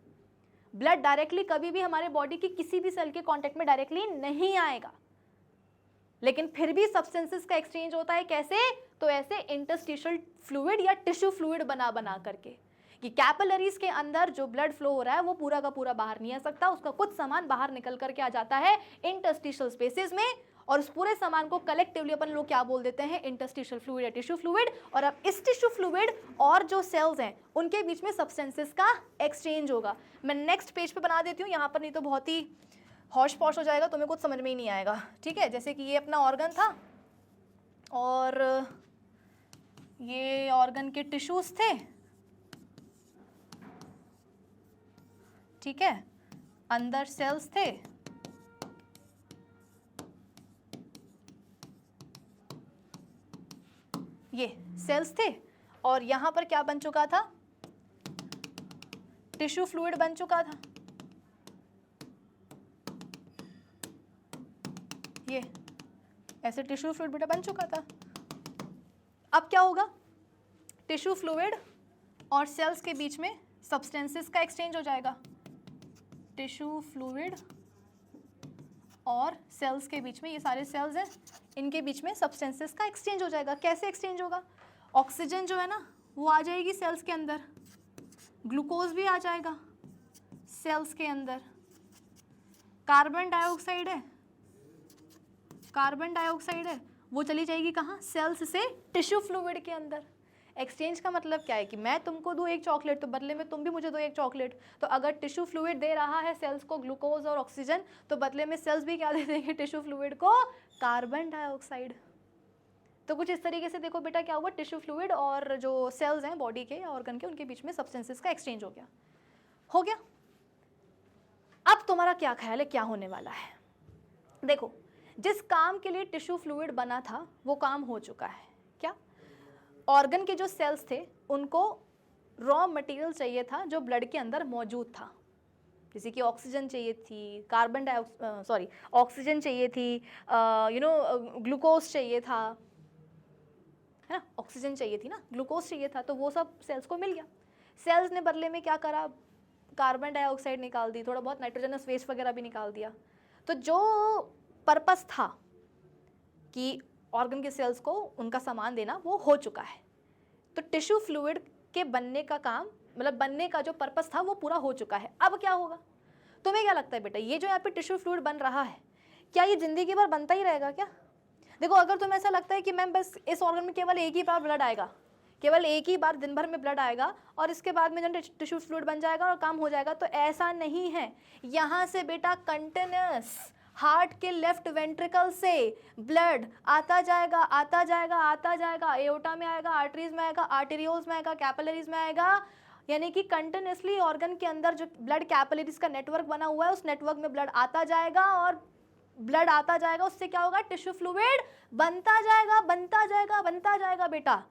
ब्लड डायरेक्टली कभी भी हमारे बॉडी की किसी भी सेल के कांटेक्ट में डायरेक्टली नहीं आएगा, लेकिन फिर भी सब्सटेंसेस का एक्सचेंज होता है। कैसे? तो ऐसे इंटरस्टिशियल फ्लूइड या टिश्यू फ्लूइड बना बना करके, कि कैपिलरीज के अंदर जो ब्लड फ्लो हो रहा है वो पूरा का पूरा बाहर नहीं आ सकता, उसका कुछ सामान बाहर निकल करके आ जाता है इंटरस्टिशियल स्पेसेस में, और उस पूरे सामान को कलेक्टिवली अपन लोग क्या बोल देते हैं, इंटरस्टिशियल फ्लूइड या टिश्यू फ्लूइड। और अब इस टिश्यू फ्लूइड और जो सेल्स हैं उनके बीच में सब्सटेंसेस का एक्सचेंज होगा। मैं नेक्स्ट पेज पे बना देती हूँ यहाँ पर, नहीं तो बहुत ही हौश पौश हो जाएगा, तुम्हें कुछ समझ में ही नहीं आएगा। ठीक है, जैसे कि ये अपना ऑर्गन था और ये ऑर्गन के टिश्यूज थे, ठीक है, अंदर सेल्स थे, ये सेल्स थे, और यहां पर क्या बन चुका था, टिश्यू फ्लूइड बन चुका था। ये ऐसे टिश्यू फ्लूइड बेटा बन चुका था। अब क्या होगा, टिश्यू फ्लूइड और सेल्स के बीच में सब्सटेंसेस का एक्सचेंज हो जाएगा। टिश्यू फ्लूइड और सेल्स के बीच में, ये सारे सेल्स हैं, इनके बीच में सब्सटेंसेस का एक्सचेंज हो जाएगा। कैसे एक्सचेंज होगा, ऑक्सीजन जो है ना वो आ जाएगी सेल्स के अंदर, ग्लूकोज भी आ जाएगा सेल्स के अंदर, कार्बन डाइऑक्साइड है, कार्बन डाइऑक्साइड है, वो चली जाएगी कहाँ, सेल्स से टिश्यू फ्लूइड के अंदर। एक्सचेंज का मतलब क्या है कि मैं तुमको दूँ एक चॉकलेट तो बदले में तुम भी मुझे दो एक चॉकलेट। तो अगर टिश्यू फ्लूइड दे रहा है सेल्स को ग्लूकोज और ऑक्सीजन, तो बदले में सेल्स भी क्या दे देंगे टिश्यू फ्लूइड को, कार्बन डाइऑक्साइड। तो कुछ इस तरीके से देखो बेटा क्या हुआ, टिश्यू फ्लूइड और जो सेल्स हैं बॉडी के ऑर्गन के, उनके बीच में सब्सटेंसेस का एक्सचेंज हो गया। अब तुम्हारा क्या ख्याल है क्या होने वाला है? देखो, जिस काम के लिए टिश्यू फ्लूइड बना था वो काम हो चुका है। क्या? ऑर्गन के जो सेल्स थे उनको रॉ मटेरियल चाहिए था जो ब्लड के अंदर मौजूद था, जैसे कि ऑक्सीजन चाहिए थी, ऑक्सीजन चाहिए थी, ग्लूकोज चाहिए था, है ना, ऑक्सीजन चाहिए थी ना, ग्लूकोज चाहिए था, तो वो सब सेल्स को मिल गया। सेल्स ने बदले में क्या करा, कार्बन डाइऑक्साइड निकाल दी, थोड़ा बहुत नाइट्रोजनस वेस्ट वगैरह भी निकाल दिया। तो जो पर्पस था कि ऑर्गन के सेल्स को उनका सामान देना, वो हो चुका है। तो टिश्यू फ्लूइड के बनने का काम, मतलब बनने का जो पर्पस था वो पूरा हो चुका है। अब क्या होगा, तुम्हें क्या लगता है बेटा, ये जो यहाँ पे टिश्यू फ्लूइड बन रहा है, क्या ये जिंदगी भर बनता ही रहेगा क्या? देखो, अगर तुम्हें ऐसा लगता है कि मैम बस इस ऑर्गन में केवल एक ही बार ब्लड आएगा, केवल एक ही बार दिन भर में ब्लड आएगा और इसके बाद में जो टिश्यू फ्लूइड बन जाएगा और काम हो जाएगा, तो ऐसा नहीं है। यहाँ से बेटा कंटिन्यूस हार्ट के लेफ्ट वेंट्रिकल से ब्लड आता जाएगा, आता जाएगा, आता जाएगा, एओर्टा में आएगा, आर्टरीज में आएगा, आर्टेरियोल्स में आएगा, कैपिलरीज में आएगा, यानी कि कंटिन्यूसली ऑर्गन के अंदर जो ब्लड कैपिलरीज का नेटवर्क बना हुआ है उस नेटवर्क में ब्लड आता जाएगा, और ब्लड आता जाएगा, उससे क्या होगा, टिश्यू फ्लूइड बनता जाएगा, बनता जाएगा, बनता जाएगा बेटा।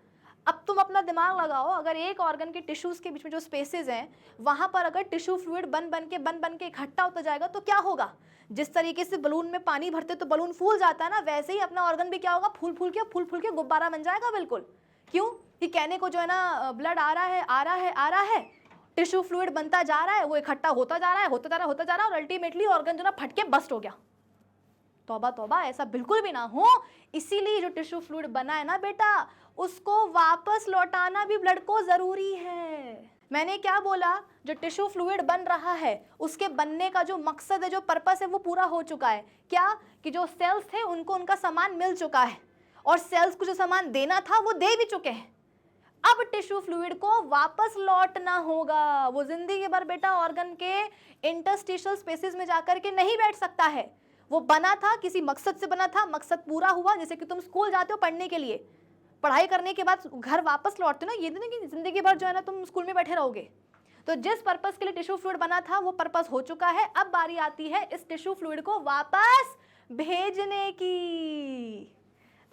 अब तुम अपना दिमाग लगाओ, अगर एक ऑर्गन के टिश्यूज के बीच में जो स्पेसेस हैं वहां पर अगर टिश्यू फ्लूइड बन बन के इकट्ठा होता जाएगा तो क्या होगा, जिस तरीके से बलून में पानी भरते तो बलून फूल जाता है ना, वैसे ही अपना ऑर्गन भी क्या होगा, फूल फूल के गुब्बारा बन जाएगा। बिल्कुल, क्यों कि कहने को जो है ना, ब्लड आ रहा है, आ रहा है, आ रहा है, टिश्यू फ्लूइड बनता जा रहा है, वो इकट्ठा होता जा रहा है, होता जा रहा है, होता जा रहा है, और अल्टीमेटली ऑर्गन जो ना फटके बस्ट हो गया। तौबा तौबा, ऐसा बिल्कुल भी ना हो। इसीलिए जो टिश्यू फ्लूइड बना है ना बेटा, उसको वापस लौटाना भी ब्लड को जरूरी है। मैंने क्या बोला, जो टिश्यू फ्लूइड बन रहा है उसके बनने का जो मकसद है, जो पर्पस है, वो पूरा हो चुका है। क्या कि जो सेल्स थे उनको उनका सामान मिल चुका है और सेल्स को जो सामान देना था वो दे भी चुके हैं। अब टिश्यू फ्लूइड को वापस लौटना होगा। वो जिंदगी भर बेटा ऑर्गन के इंटरस्टिशियल स्पेसेस में जाकर के नहीं बैठ सकता है। वो बना था, किसी मकसद से बना था, मकसद पूरा हुआ। जैसे कि तुम स्कूल जाते हो पढ़ने के लिए, पढ़ाई करने के बाद घर वापस लौटते हो ना, ये नहीं कि जिंदगी भर जो है ना तुम स्कूल में बैठे रहोगे। तो जिस पर्पस के लिए टिश्यू फ्लूइड बना था वो पर्पस हो चुका है। अब बारी आती है इस टिश्यू फ्लूइड को वापस भेजने की।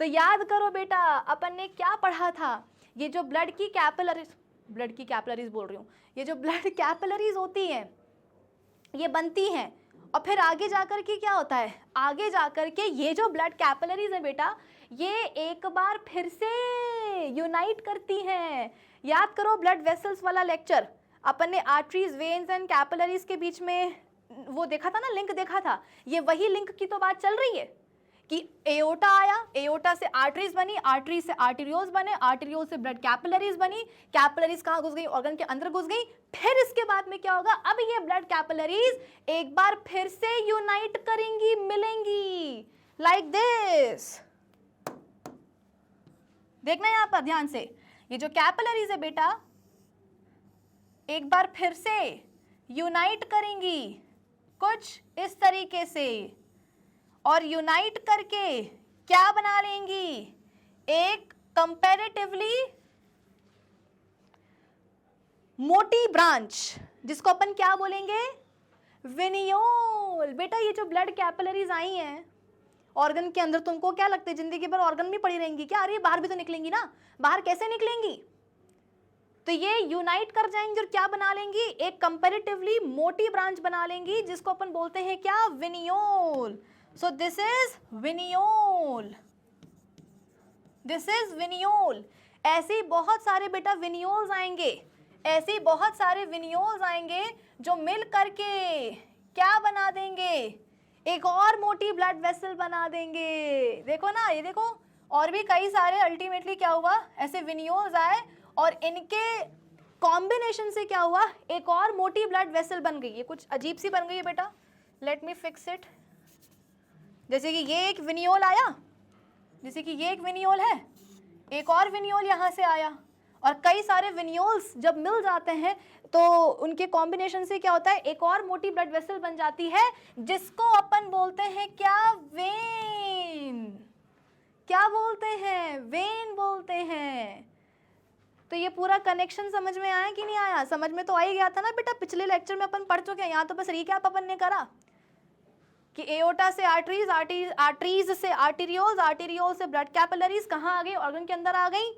तो याद करो बेटा, अपन ने क्या पढ़ा था, ये जो ब्लड की कैपिलरीज बोल रही हूँ, ये जो ब्लड कैपिलरीज होती हैं ये बनती हैं और फिर आगे जाकर के क्या होता है, आगे जाकर के ये जो ब्लड कैपिलरीज है बेटा, ये एक बार फिर से यूनाइट करती हैं। याद करो ब्लड वेसल्स वाला लेक्चर, अपन ने आर्टरीज, वेन्स एंड कैपिलरीज के बीच में वो देखा था ना, लिंक देखा था। ये वही लिंक की तो बात चल रही है कि एओर्टा आया, एओर्टा से आर्टरीज बनी, आर्टरीज से आर्टेरियोल्स बने, आर्टेरियोल से ब्लड कैपिलरीज बनी, कैपिलरीज कहाँ घुस गई, ऑर्गन के अंदर घुस गई। फिर इसके बाद में क्या होगा, अब ये ब्लड कैपिलरीज एक बार फिर से यूनाइट करेंगी, मिलेंगी, लाइक दिस। देखना यहाँ पर ध्यान से, ये जो कैपिलरीज है बेटा एक बार फिर से यूनाइट करेंगी कुछ इस तरीके से, और यूनाइट करके क्या बना लेंगी, एक कंपैरेटिवली मोटी ब्रांच, जिसको अपन क्या बोलेंगे, वेनियोल। बेटा ये जो ब्लड कैपिलरीज आई हैं ऑर्गन के अंदर, तुमको क्या लगता है जिंदगी भर ऑर्गन में पड़ी रहेंगी क्या? अरे बाहर भी तो निकलेंगी ना, बाहर कैसे निकलेंगी? तो ये यूनाइट कर जाएंगी और क्या बना लेंगी, एक कंपैरेटिवली मोटी ब्रांच बना लेंगी, जिसको अपन बोलते हैं क्या, वेनियोल। So this is वेनियोल, this is वेनियोल। ऐसे बहुत सारे बेटा वेनियोल्स आएंगे, ऐसे बहुत सारे वेनियोल्स आएंगे जो मिल करके क्या बना देंगे, एक और मोटी ब्लड वेसल बना देंगे। देखो ना, ये देखो और भी कई सारे, अल्टीमेटली क्या हुआ, ऐसे वेनियोल्स आए और इनके कॉम्बिनेशन से क्या हुआ, एक और मोटी ब्लड वेसल बन गई। ये कुछ अजीब सी बन गई है बेटा, लेट मी फिक्स इट। जैसे कि ये एक वेनियोल आया, जैसे कि ये एक वेनियोल है, एक और वेनियोल यहाँ से आया, और कई सारे वेनियोल्स जब मिल जाते हैं तो उनके कॉम्बिनेशन से क्या होता है, एक और मोटी ब्लड वेसल बन जाती है, जिसको अपन बोलते हैं क्या, वेन। क्या बोलते हैं, वेन बोलते हैं। तो ये पूरा कनेक्शन समझ में आया कि नहीं आया? समझ में तो आ ही गया था ना बेटा, पिछले लेक्चर में अपन पढ़ चुके हैं, यहाँ तो बस रिकैप अपन ने करा कि एओर्टा से आर्टरीज, आर्टरीज से आर्टेरियोल्स, आर्टेरियोल से ब्लड कैपिलरीज कहाँ आ गई, ऑर्गन के अंदर आ गई।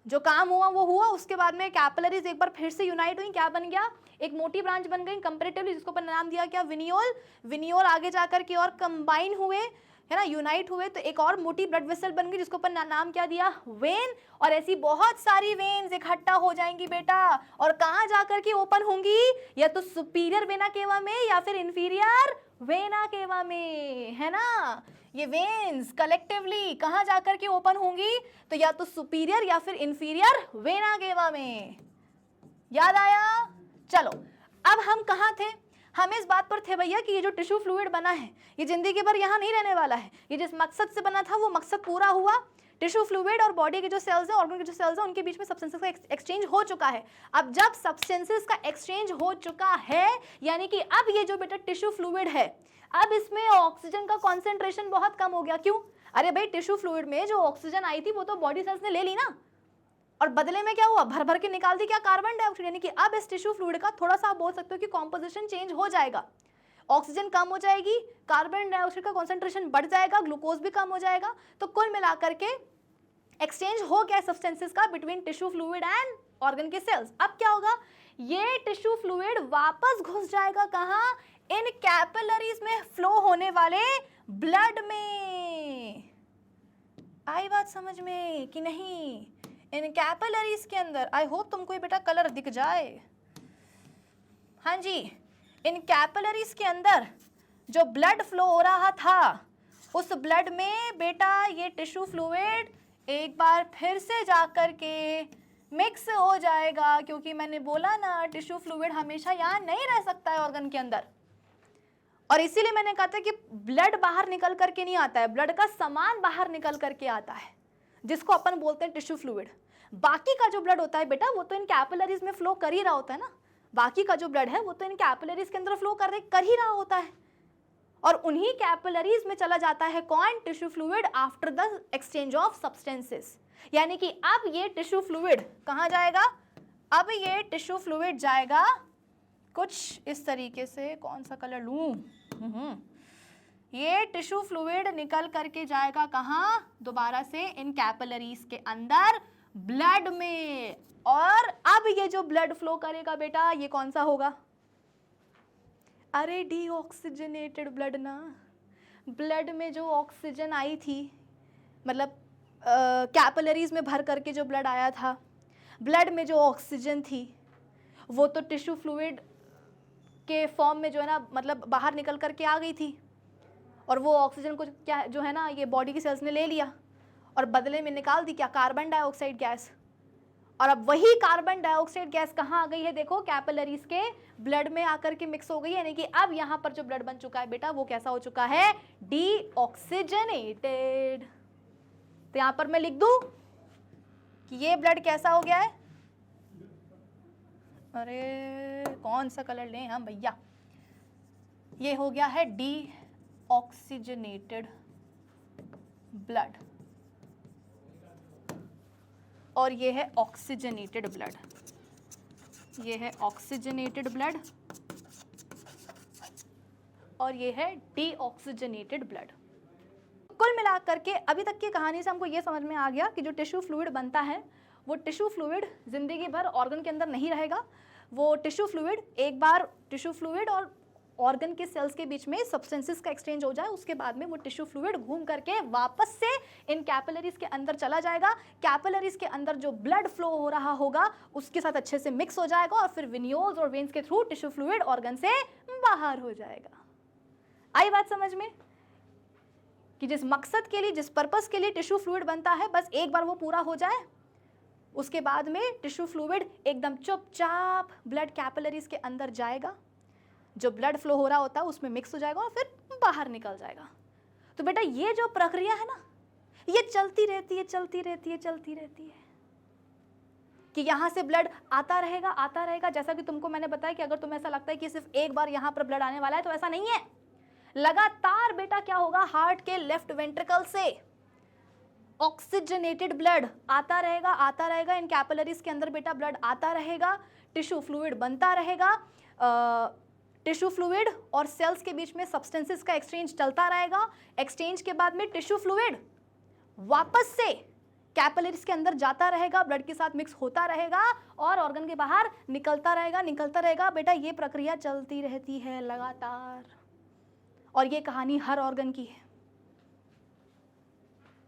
जो काम हुआ वो हुआ, उसके बाद में कैपिलरीज एक बार फिर से यूनाइट हुई, क्या बन गया, एक मोटी ब्रांच बन गई कंपैरेटिवली, जिसको अपन नाम दिया क्या, वेनियोल। वेनियोल आगे जाकर के और कंबाइन हुए, है ना, यूनाइट हुए, तो एक और मोटी ब्लड वेसल बन गई, जिसको अपन नाम क्या दिया, वेन। और ऐसी बहुत सारी वेन्स इकट्ठा हो जाएंगी बेटा, और कहाँ जाकर के ओपन होंगी, या तो सुपीरियर वेना केवा में या फिर इंफीरियर वेना केवा में, है ना। ये वेन्स कलेक्टिवली कहाँ जाकर के ओपन होंगी, तो या तो सुपीरियर या फिर इंफीरियर वेना केवा में। याद आया? चलो अब हम कहाँ थे, हम इस बात पर थे भैया कि ये जो टिश्यू फ्लूइड बना है ये जिंदगी भर यहाँ नहीं रहने वाला है, ये जिस मकसद से बना था वो मकसद पूरा हुआ। टिश्यू फ्लूइड और बॉडी के जो सेल्स हैं, ऑर्गन के जो सेल्स हैं, उनके बीच में सब्सटेंसेस का एक्सचेंज हो चुका है। अब जब सब्सटेंसेस का एक्सचेंज हो चुका है, यानी कि अब ये जो बेटा टिश्यू फ्लूइड है, अब इसमें ऑक्सीजन का कॉन्सेंट्रेशन बहुत कम हो गया। क्यों? अरे भाई टिश्यू फ्लूइड में जो ऑक्सीजन आई थी वो तो बॉडी सेल्स ने ले ली ना, और बदले में क्या हुआ, भर भर के निकाल दी क्या, कार्बन डाइऑक्साइड। यानी कि अब इस टिश्यू फ्लूइड का थोड़ा सा आप बोल सकते हो कि कॉम्पोजिशन चेंज हो जाएगा, ऑक्सीजन कम हो जाएगी, कार्बन डाइऑक्साइड का कॉन्सेंट्रेशन बढ़ जाएगा, ग्लूकोज भी कम हो जाएगा। तो कुल मिलाकर के एक्सचेंज हो गया सब्सटेंसेस का between tissue fluid and organ के सेल्स। अब क्या होगा, ये टिश्यू फ्लूइड वापस घुस जाएगा कहाँ, इन कैपिलरीज में फ्लो होने वाले ब्लड में। आई बात समझ में कि नहीं? इन कैपिलरीज के अंदर, आई होप तुमको ये बेटा कलर दिख जाए। हाँ जी, इन कैपिलरीज के अंदर जो ब्लड फ्लो हो रहा था, उस ब्लड में बेटा ये टिश्यू फ्लूइड एक बार फिर से जाकर के मिक्स हो जाएगा, क्योंकि मैंने बोला ना टिश्यू फ्लूइड हमेशा यहाँ नहीं रह सकता है ऑर्गन के अंदर। और इसीलिए मैंने कहा था कि ब्लड बाहर निकल करके नहीं आता है, ब्लड का सामान बाहर निकल करके आता है, जिसको अपन बोलते हैं टिश्यू फ्लूइड। बाकी का जो ब्लड होता है बेटा वो तो इन कैपिलरीज में फ्लो कर ही रहा होता है ना, बाकी का जो ब्लड है वो तो इन कैपिलरीज के अंदर फ्लो कर ही रहा होता है, और उन्हीं कैपिलरीज में चला जाता है कौन, tissue fluid, after the exchange of substances. यानी कि अब ये टिश्यू फ्लूइड कहाँ जाएगा, अब ये टिश्यू फ्लूइड जाएगा कुछ इस तरीके से, कौन सा कलर लूं, ये टिश्यू फ्लूइड निकल करके जाएगा कहाँ, दोबारा से इन कैपिलरीज के अंदर ब्लड में। और अब ये जो ब्लड फ्लो करेगा बेटा ये कौन सा होगा, अरे डीऑक्सीजनेटेड ब्लड ना, ब्लड में जो ऑक्सीजन आई थी, मतलब कैपिलरीज में भर करके जो ब्लड आया था, ब्लड में जो ऑक्सीजन थी वो तो टिश्यू फ्लूइड के फॉर्म में जो है ना, मतलब बाहर निकल करके आ गई थी, और वो ऑक्सीजन को क्या जो है ना ये बॉडी की सेल्स ने ले लिया और बदले में निकाल दी क्या, कार्बन डाइऑक्साइड गैस। और अब वही कार्बन डाइऑक्साइड गैस कहाँ आ गई है, देखो कैपिलरीज के ब्लड में आकर के मिक्स हो गई है, यानी कि अब यहाँ पर जो ब्लड बन चुका है बेटा वो कैसा हो चुका है, डीऑक्सीजनेटेड। तो यहाँ पर मैं लिख दूं कि ये ब्लड कैसा हो गया है, अरे कौन सा कलर लें हम भैया, ये हो गया है डीऑक्सीजनेटेड ब्लड, और ये है ऑक्सीजनेटेड ब्लड, ये है ऑक्सीजनेटेड ब्लड और ये है डीऑक्सीजनेटेड ब्लड। कुल मिलाकर के अभी तक की कहानी से हमको ये समझ में आ गया कि जो टिश्यू फ्लूइड बनता है वो टिश्यू फ्लूइड जिंदगी भर ऑर्गन के अंदर नहीं रहेगा, वो टिश्यू फ्लूइड एक बार टिश्यू फ्लूइड और ऑर्गन के सेल्स के बीच में सब्सटेंसेस का एक्सचेंज हो जाए, उसके बाद में वो टिश्यू फ्लूइड घूम करके वापस से इन कैपिलरीज के अंदर चला जाएगा, कैपिलरीज के अंदर जो ब्लड फ्लो हो रहा होगा उसके साथ अच्छे से मिक्स हो जाएगा और फिर विनियोज और वेन्स के थ्रू टिश्यू फ्लूइड ऑर्गन से बाहर हो जाएगा। आई बात समझ में कि जिस मकसद के लिए, जिस पर्पस के लिए टिश्यू फ्लूइड बनता है, बस एक बार वो पूरा हो जाए, उसके बाद में टिश्यू फ्लूइड एकदम चुपचाप ब्लड कैपिलरीज के अंदर जाएगा, जो ब्लड फ्लो हो रहा होता है उसमें मिक्स हो जाएगा और फिर बाहर निकल जाएगा। तो बेटा ये जो प्रक्रिया है ना ये चलती रहती है, चलती रहती है, चलती रहती है कि यहाँ से ब्लड आता रहेगा, आता रहेगा। जैसा कि तुमको मैंने बताया कि अगर तुम्हें ऐसा लगता है कि सिर्फ एक बार यहाँ पर ब्लड आने वाला है, तो ऐसा नहीं है, लगातार बेटा क्या होगा, हार्ट के लेफ्ट वेंट्रिकल से ऑक्सीजनेटेड ब्लड आता रहेगा, आता रहेगा, इन कैपिलरीज के अंदर बेटा ब्लड आता रहेगा, टिश्यू फ्लूइड बनता रहेगा, टिश्यू फ्लूइड और सेल्स के बीच में सब्सटेंसेस का एक्सचेंज चलता रहेगा, एक्सचेंज के बाद में टिश्यू फ्लूइड वापस से कैपिलरीज के अंदर जाता रहेगा, ब्लड के साथ मिक्स होता रहेगा और ऑर्गन के बाहर निकलता रहेगा, निकलता रहेगा। बेटा ये प्रक्रिया चलती रहती है लगातार, और ये कहानी हर ऑर्गन की है,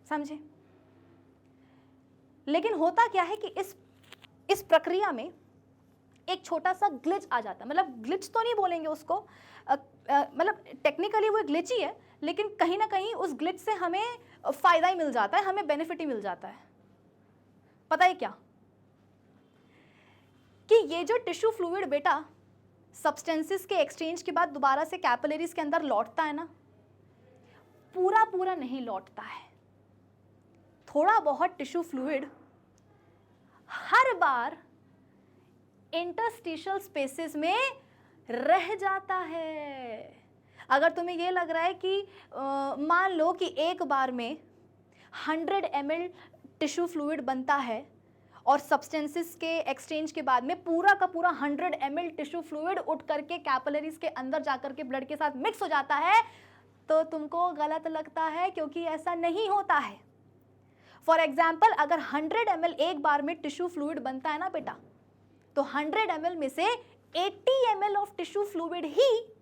समझे। लेकिन होता क्या है कि इस प्रक्रिया में एक छोटा सा ग्लिच आ जाता है, मतलब ग्लिच तो नहीं बोलेंगे उसको, मतलब टेक्निकली वो ग्लिच ही है, लेकिन कहीं ना कहीं उस ग्लिच से हमें फायदा ही मिल जाता है, हमें बेनिफिट ही मिल जाता है। पता है क्या, कि ये जो टिश्यू फ्लूइड बेटा सब्सटेंसेस के एक्सचेंज के बाद दोबारा से कैपिलरीज के अंदर लौटता है ना, पूरा पूरा नहीं लौटता है, थोड़ा बहुत टिश्यू फ्लूइड हर बार इंटरस्टिशियल स्पेसेस में रह जाता है। अगर तुम्हें ये लग रहा है कि मान लो कि एक बार में 100 ml टिश्यू फ्लूइड बनता है और सब्सटेंसेस के एक्सचेंज के बाद में पूरा का पूरा 100 ml टिश्यू फ्लूइड उठ करके कैपिलरीज के अंदर जाकर के ब्लड के साथ मिक्स हो जाता है, तो तुमको गलत लगता है, क्योंकि ऐसा नहीं होता है। फॉर एग्जाम्पल, अगर 100 ml एक बार में टिश्यू फ्लूइड बनता है ना बेटा, तो 100 ml में से 80 ml ऑफ टिश्यू फ्लूइड ही,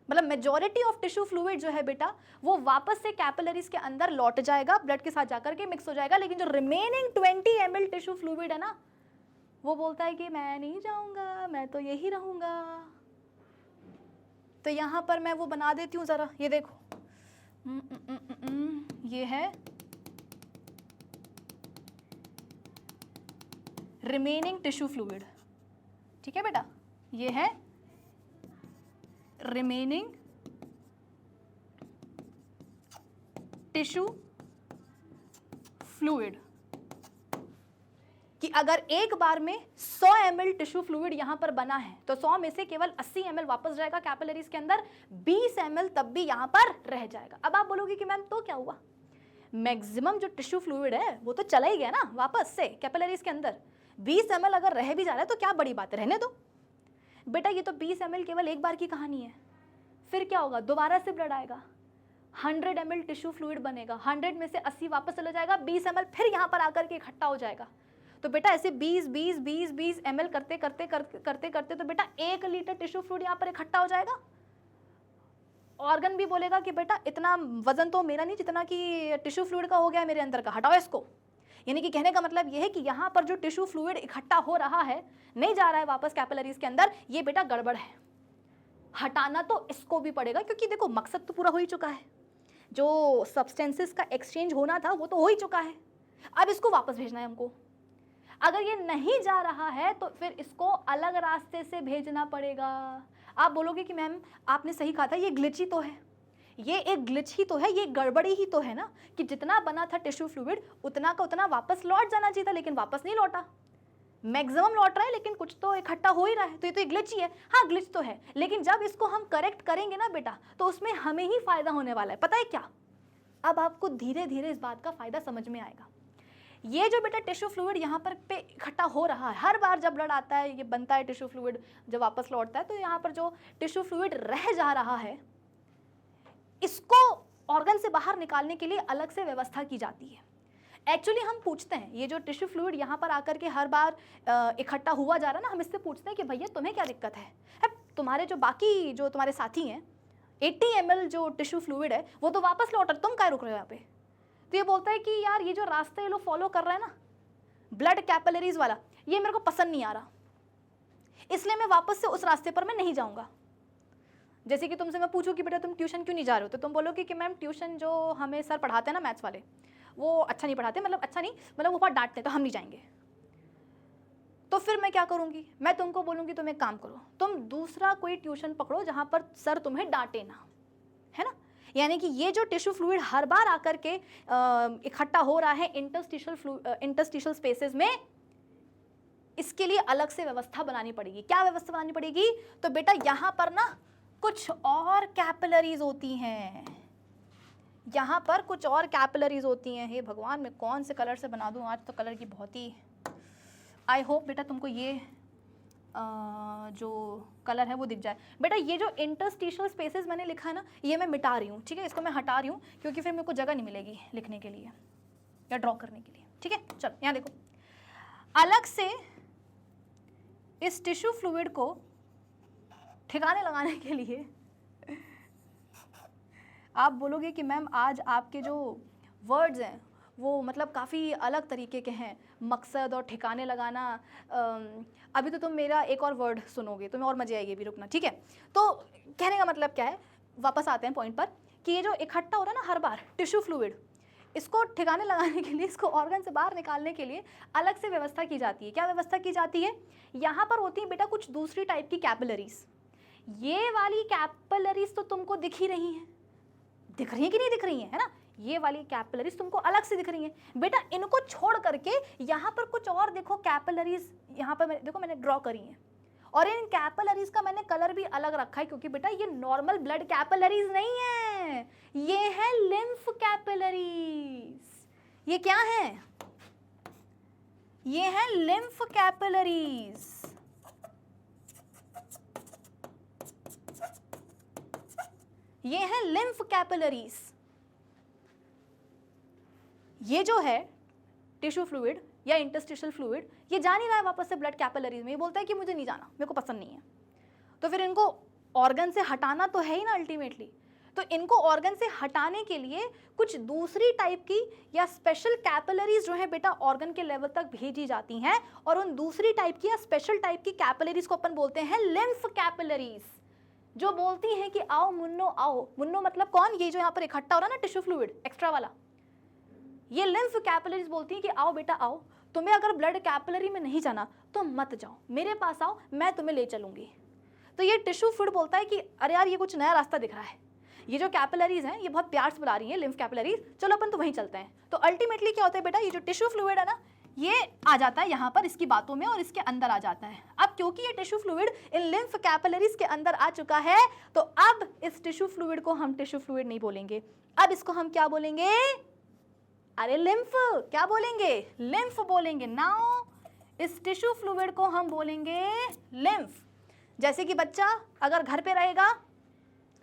मतलब मेजॉरिटी ऑफ टिश्यू फ्लूइड जो है बेटा वो वापस से कैपिलरीज के अंदर लौट जाएगा, ब्लड के साथ जाकर के मिक्स हो जाएगा। लेकिन जो रिमेनिंग 20 ml टिश्यू फ्लूइड है ना, वो बोलता है कि मैं नहीं जाऊंगा, मैं तो यही रहूंगा। तो यहां पर मैं वो बना देती हूँ जरा, ये देखो, ये है रिमेनिंग टिश्यू फ्लूइड, ठीक है बेटा, ये है रिमेनिंग टिश्यू फ्लूइड, कि अगर एक बार में 100 ml टिश्यू फ्लूइड यहां पर बना है तो 100 में से केवल 80 ml वापस जाएगा कैपिलरीज के अंदर, 20 ml तब भी यहां पर रह जाएगा। अब आप बोलोगे कि मैम तो क्या हुआ, मैक्सिमम जो टिश्यू फ्लूइड है वो तो चला ही गया ना वापस से कैपिलरीज के अंदर, 20 ml अगर रह भी जा रहा है तो क्या बड़ी बात है, रहने दो बेटा। ये तो 20 ml केवल एक बार की कहानी है, फिर क्या होगा, दोबारा से ब्लड आएगा, 100 ml टिश्यू फ्लूइड बनेगा, 100 में से 80 वापस चला जाएगा, 20 ml फिर यहाँ पर आकर के इकट्ठा हो जाएगा। तो बेटा ऐसे 20 ml करते करते करते करते करते तो बेटा 1 लीटर टिश्यू फ्लूइड यहाँ पर इकट्ठा हो जाएगा। ऑर्गन भी बोलेगा कि बेटा इतना वजन तो मेरा नहीं जितना कि टिश्यू फ्लूइड का हो गया है मेरे अंदर का, हटाओ इसको। यानी कि कहने का मतलब यह है कि यहाँ पर जो टिश्यू फ्लूइड इकट्ठा हो रहा है, नहीं जा रहा है वापस कैपिलरीज के अंदर, ये बेटा गड़बड़ है, हटाना तो इसको भी पड़ेगा, क्योंकि देखो मकसद तो पूरा हो ही चुका है, जो सब्सटेंसेस का एक्सचेंज होना था वो तो हो ही चुका है, अब इसको वापस भेजना है हमको। अगर ये नहीं जा रहा है तो फिर इसको अलग रास्ते से भेजना पड़ेगा। आप बोलोगे कि मैम आपने सही कहा था, ये ग्लिच ही तो है, ये एक ग्लिच ही तो है, ये गड़बड़ी ही तो है ना, कि जितना बना था टिश्यू फ्लूइड उतना का उतना वापस लौट जाना चाहिए था, लेकिन वापस नहीं लौटा। मैक्सिमम लौट रहा है लेकिन कुछ तो इकट्ठा हो ही रहा है, तो ये तो एक ग्लिच ही है। हाँ ग्लिच तो है, लेकिन जब इसको हम करेक्ट करेंगे ना बेटा तो उसमें हमें ही फायदा होने वाला है। पता है क्या, अब आपको धीरे धीरे इस बात का फायदा समझ में आएगा। ये जो बेटा टिश्यू फ्लूइड यहाँ पर पे इकट्ठा हो रहा है, हर बार जब ब्लड आता है ये बनता है टिश्यू फ्लूइड, जब वापस लौटता है तो यहाँ पर जो टिश्यू फ्लूइड रह जा रहा है इसको ऑर्गन से बाहर निकालने के लिए अलग से व्यवस्था की जाती है। एक्चुअली हम पूछते हैं, ये जो टिश्यू फ्लूइड यहाँ पर आकर के हर बार इकट्ठा हुआ जा रहा है ना, हम इससे पूछते हैं कि भैया तुम्हें क्या दिक्कत है, तुम्हारे जो बाकी जो तुम्हारे साथी हैं 80 ml जो टिश्यू फ्लूइड है वो तो वापस लौट रहे, तुम क्या रुक रहे हो यहाँ पे। तो ये बोलता है कि यार ये जो रास्ते ये लोग फॉलो कर रहे हैं ना ब्लड कैपिलरीज वाला, ये मेरे को पसंद नहीं आ रहा, इसलिए मैं वापस से उस रास्ते पर मैं नहीं जाऊँगा। जैसे कि तुमसे मैं पूछूं कि बेटा तुम ट्यूशन क्यों नहीं जा रहे हो, तो तुम बोलोगे कि मैम ट्यूशन जो हमें सर पढ़ाते हैं ना मैथ्स वाले वो अच्छा नहीं पढ़ाते, मतलब अच्छा नहीं, मतलब वो बहुत डांटते हैं, तो हम नहीं जाएंगे। तो फिर मैं क्या करूँगी, मैं तुमको बोलूँगी तुम एक काम करो, तुम दूसरा कोई ट्यूशन पकड़ो जहाँ पर सर तुम्हें डांटे ना, है ना। यानी कि ये जो टिश्यू फ्लूइड हर बार आकर के इकट्ठा हो रहा है इंटरस्टिशियल स्पेसेस में, इसके लिए अलग से व्यवस्था बनानी पड़ेगी। क्या व्यवस्था बनानी पड़ेगी, तो बेटा यहाँ पर ना कुछ और कैपिलरीज होती हैं, यहाँ पर कुछ और कैपिलरीज होती हैं। हे भगवान मैं कौन से कलर से बना दूँ, आज तो कलर की बहुत ही, आई होप बेटा तुमको ये जो कलर है वो दिख जाए। बेटा ये जो इंटरस्टिशियल स्पेसेस मैंने लिखा है ना, ये मैं मिटा रही हूँ, ठीक है, इसको मैं हटा रही हूँ क्योंकि फिर मेरे को जगह नहीं मिलेगी लिखने के लिए या ड्रॉ करने के लिए, ठीक है। चलो यहाँ देखो, अलग से इस टिश्यू फ्लूइड को ठिकाने लगाने के लिए आप बोलोगे कि मैम आज आपके जो वर्ड्स हैं वो मतलब काफ़ी अलग तरीके के हैं, मकसद और ठिकाने लगाना। अभी तो तुम मेरा एक और वर्ड सुनोगे तुम्हें और मज़े आएगी, भी रुकना, ठीक है। तो कहने का मतलब क्या है, वापस आते हैं पॉइंट पर, कि ये जो इकट्ठा हो रहा है ना हर बार टिश्यू फ्लूइड, इसको ठिकाने लगाने के लिए, इसको ऑर्गन से बाहर निकालने के लिए अलग से व्यवस्था की जाती है। क्या व्यवस्था की जाती है, यहाँ पर होती है बेटा कुछ दूसरी टाइप की कैपिलरीज। ये वाली कैपिलरीज तो तुमको दिख ही रही हैं, दिख रही है कि नहीं दिख रही है ना, ये वाली कैपिलरीज तुमको अलग से दिख रही हैं बेटा। इनको छोड़ करके यहाँ पर कुछ और देखो कैपिलरीज, यहाँ पर देखो मैंने ड्रॉ करी हैं, और इन कैपिलरीज का मैंने कलर भी अलग रखा है क्योंकि बेटा ये नॉर्मल ब्लड कैपिलरीज नहीं है, ये है लिम्फ कैपिलरीज। ये क्या है, ये है लिम्फ कैपिलरीज। ये है लिम्फ कैपिलरीज। ये जो है टिश्यू फ्लूइड या इंटरस्टिशियल फ्लूइड, ये जा नहीं रहा है वापस से ब्लड कैपिलरीज में, ये बोलता है कि मुझे नहीं जाना, मेरे को पसंद नहीं है। तो फिर इनको ऑर्गन से हटाना तो है ही ना अल्टीमेटली। तो इनको ऑर्गन से हटाने के लिए कुछ दूसरी टाइप की या स्पेशल कैपिलरीज जो है बेटा ऑर्गन के लेवल तक भेजी जाती हैं, और उन दूसरी टाइप की या स्पेशल टाइप की कैपिलरीज को अपन बोलते हैं लिम्फ कैपिलरीज, जो बोलती हैं कि आओ मुन्नो आओ। मुन्नो मतलब कौन, ये जो यहाँ पर इकट्ठा हो रहा है ना टिश्यू फ्लूइड एक्स्ट्रा वाला, ये लिम्फ कैपिलरीज बोलती हैं कि आओ बेटा आओ, तुम्हें अगर ब्लड कैपिलरी में नहीं जाना तो मत जाओ, मेरे पास आओ, मैं तुम्हें ले चलूंगी। तो ये टिश्यू फ्लूइड बोलता है कि अरे यार ये कुछ नया रास्ता दिख रहा है, ये जो कैपिलरीज हैं ये बहुत प्यार से बुला रही हैं, लिम्फ कैपिलरीज, चलो अपन तो वहीं चलते हैं। तो अल्टीमेटली क्या होता है बेटा, ये जो टिश्यू फ्लूइड है ना, ये आ जाता है यहाँ पर इसकी बातों में और इसके अंदर आ जाता है। अब क्योंकि ये tissue fluid in lymph capillaries के अंदर आ चुका है, तो अब इस टिश्यू फ्लूइड को हम टिश्यू फ्लूइड नहीं बोलेंगे, अब इसको हम क्या बोलेंगे, अरे लिम्फ, क्या बोलेंगे, लिम्फ बोलेंगे। नाउ इस टिश्यू फ्लूइड को हम बोलेंगे लिम्फ। जैसे कि बच्चा अगर घर पे रहेगा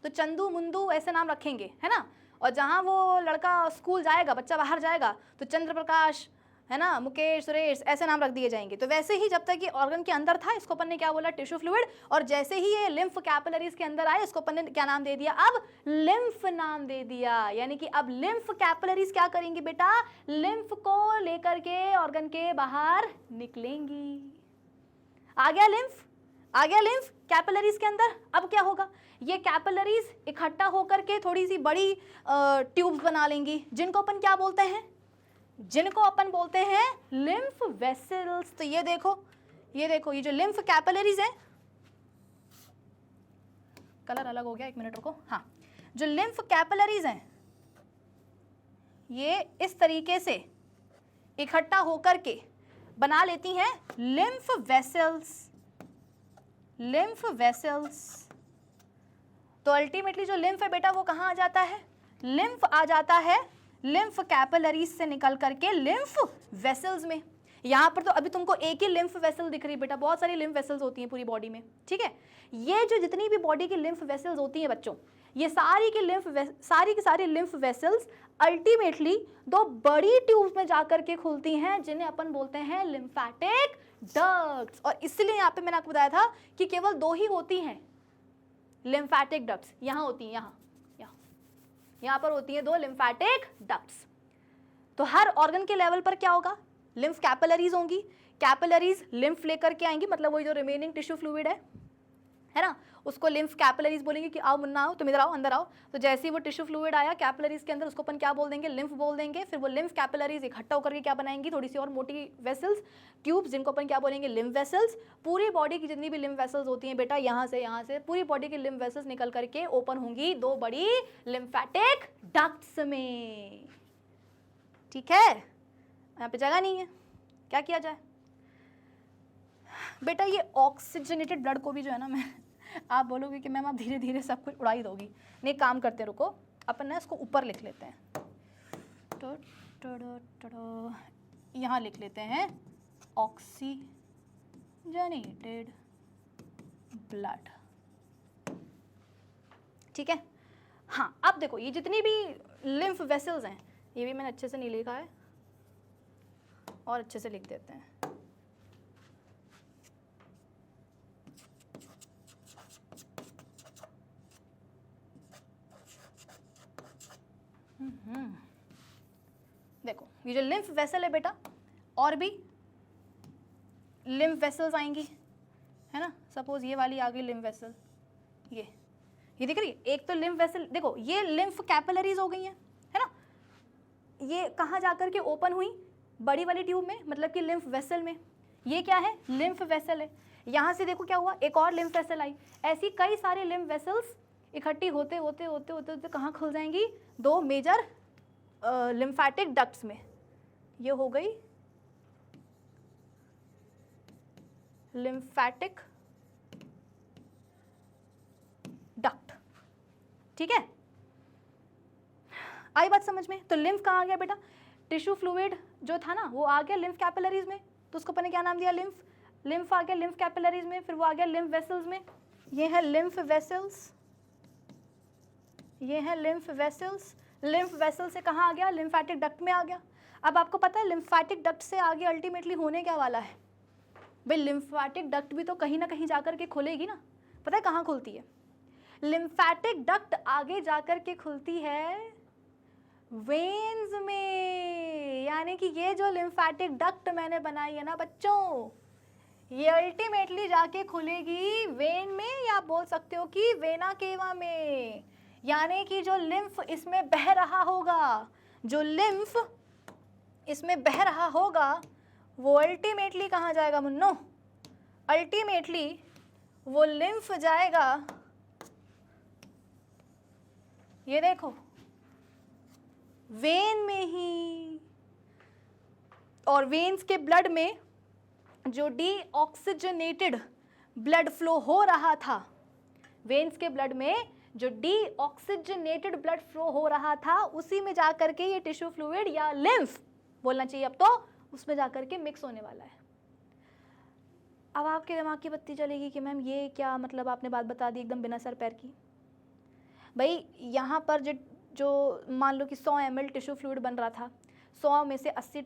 तो चंदू मुंदू ऐसे नाम रखेंगे, है ना, और जहाँ वो लड़का स्कूल जाएगा, बच्चा बाहर जाएगा, तो चंद्र प्रकाश, है ना, मुकेश, सुरेश, ऐसे नाम रख दिए जाएंगे। तो वैसे ही जब तक ये ऑर्गन के अंदर था इसको अपन ने क्या बोला, टिश्यू फ्लूइड, और जैसे ही ये लिम्फ कैपिलरीज के अंदर आए इसको अपन ने क्या नाम दे दिया, अब लिम्फ नाम दे दिया। यानी कि अब लिम्फ कैपिलरीज क्या करेंगी बेटा, लिम्फ को लेकर के ऑर्गन के बाहर निकलेंगी। आ गया लिम्फ, आ गया लिम्फ कैपिलरीज के अंदर। अब क्या होगा, ये कैपिलरीज इकट्ठा होकर के थोड़ी सी बड़ी ट्यूब्स बना लेंगी, जिनको अपन क्या बोलते हैं, जिनको अपन बोलते हैं लिम्फ वेसल्स। तो ये देखो, ये देखो, ये जो लिम्फ कैपिलरीज हैं, कलर अलग हो गया, एक मिनट रुको, हाँ, जो लिम्फ कैपिलरीज हैं ये इस तरीके से इकट्ठा होकर के बना लेती हैं लिम्फ वेसल्स, लिम्फ वेसल्स। तो अल्टीमेटली जो लिम्फ है बेटा वो कहाँ आ जाता है, लिम्फ आ जाता है लिम्फ कैपिलरीज से निकल करके लिम्फ वेसल्स में। यहाँ पर तो अभी तुमको एक ही लिम्फ वेसल दिख रही है बेटा, बहुत सारी लिम्फ वेसल्स होती हैं पूरी बॉडी में, ठीक है। ये जो जितनी भी बॉडी की लिम्फ वेसल्स होती हैं बच्चों, ये सारी की सारी लिम्फ वेसल्स अल्टीमेटली दो बड़ी ट्यूब्स में जाकर के खुलती हैं, जिन्हें अपन बोलते हैं लिम्फैटिक डक्ट्स। और इसलिए यहाँ पे मैंने आपको बताया था कि केवल दो ही होती हैं लिम्फैटिक डक्ट्स, यहाँ होती हैं, यहाँ पर होती हैं दो लिम्फैटिक डक्ट्स। तो हर ऑर्गन के लेवल पर क्या होगा, लिम्फ कैपिलरीज होंगी, कैपिलरीज लिम्फ लेकर के आएंगी, मतलब वही जो रिमेनिंग टिश्यू फ्लूइड है ना, उसको लिम्फ कैपिलरीज बोलेंगे कि आओ मुन्ना आओ, तुम इधर आओ, अंदर आओ। तो जैसे ही वो टिश्यू फ्लूइड आया कैपिलरीज के अंदर, उसको अपन क्या बोल देंगे, लिम्फ बोल देंगे। फिर वो लिम्फ कैपिलरीज इकट्ठा होकर के क्या बनाएंगी, थोड़ी सी और मोटी वेसल्स, ट्यूब्स, जिनको अपन क्या बोलेंगे, लिम्फ वेसल्स। पूरी बॉडी की जितनी भी लिम्फ वेसल्स होती हैं बेटा, यहाँ से पूरी बॉडी की लिम्फ वेसल्स निकल करके ओपन होंगी दो बड़ी लिम्फैटिक डक्ट्स में, ठीक है। यहाँ पे जगह नहीं है, क्या किया जाए बेटा, ये ऑक्सीजनेटेड ब्लड को भी जो है ना, मैं आप बोलोगे कि मैम आप धीरे धीरे सब कुछ उड़ा ही दोगी, नहीं, काम करते रुको, अपन ना इसको ऊपर लिख लेते हैं, तो यहाँ लिख लेते हैं ऑक्सीजनेटेड ब्लड, ठीक है। हाँ, अब देखो ये जितनी भी लिम्फ वेसल्स हैं, ये भी मैंने अच्छे से नहीं लिखा है और अच्छे से लिख देते हैं। देखो ये जो लिम्फ वेसल है बेटा, और भी लिम्फ वेसल्स आएंगी, है ना। सपोज ये वाली आ गई लिम्फ वेसल, ये दिख रही है, एक तो लिम्फ वेसल, देखो ये लिम्फ कैपिलरीज हो गई हैं, है ना। ये कहाँ जाकर के ओपन हुई, बड़ी वाली ट्यूब में, मतलब कि लिम्फ वेसल में। ये क्या है, लिम्फ वेसल है। यहाँ से देखो क्या हुआ, एक और लिम्फ वेसल आई। ऐसी कई सारे लिम्फ वेसल्स इकट्ठी होते होते होते होते होते कहाँ खुल जाएंगी, दो मेजर लिम्फैटिक डक्ट्स में। ये हो गई लिम्फैटिक डक्ट, ठीक है। आई बात समझ में। तो लिम्फ कहाँ आ गया बेटा, टिश्यू फ्लूइड जो था ना वो आ गया लिम्फ कैपिलरीज में, तो उसको अपन ने क्या नाम दिया, लिम्फ। लिम्फ आ गया लिम्फ कैपिलरीज में, फिर वो आ गया लिम्फ वेसल्स में। ये है लिम्फ वेसल्स, ये है लिम्फ वेसल्स। लिम्फ वेसल से कहाँ आ गया, लिम्फैटिक डक्ट में आ गया। अब आपको पता है लिम्फैटिक डक्ट से आगे अल्टीमेटली होने क्या वाला है भाई, लिम्फैटिक डक्ट भी तो कहीं ना कहीं जाकर के खुलेगी ना। पता है कहाँ खुलती है, लिम्फैटिक डक्ट आगे जाकर के खुलती है वेन्स में। यानी कि ये जो लिम्फैटिक डक्ट मैंने बनाई है ना बच्चों, ये अल्टीमेटली जाके खुलेगी वेन में, या बोल सकते हो कि वेना केवा में। यानी कि जो लिम्फ इसमें बह रहा होगा, जो लिम्फ इसमें बह रहा होगा, वो अल्टीमेटली कहाँ जाएगा मुन्नो? अल्टीमेटली वो लिम्फ जाएगा, ये देखो, वेन में ही। और वेन्स के ब्लड में जो डीऑक्सीजनेटेड ब्लड फ्लो हो रहा था, वेन्स के ब्लड में जो डीऑक्सीजनेटेड ब्लड फ्लो हो रहा था, उसी में जाकर के ये टिश्यू फ्लूइड या लिम्फ बोलना चाहिए अब तो, उसमें जाकर के मिक्स होने वाला है। अब आपके दिमाग की बत्ती चलेगी कि मैम ये क्या मतलब आपने बात बता दी एकदम बिना सर पैर की। भाई यहाँ पर जो मान लो कि 100 ml टिश्यू फ्लूइड बन रहा था, 100 में से 80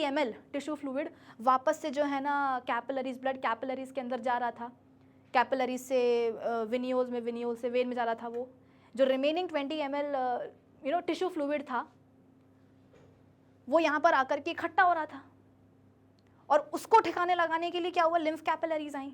ml टिश्यू फ्लूइड वापस से जो है ना कैपिलरीज, ब्लड कैपिलरीज के अंदर जा रहा था, कैपिलरीज से विनियोल्स में, विनियोल से वेन में जा रहा था। वो जो रिमेनिंग 20 ml टिश्यू फ्लूइड था, वो यहाँ पर आकर के इकट्ठा हो रहा था, और उसको ठिकाने लगाने के लिए क्या हुआ, लिम्फ कैपिलरीज आई।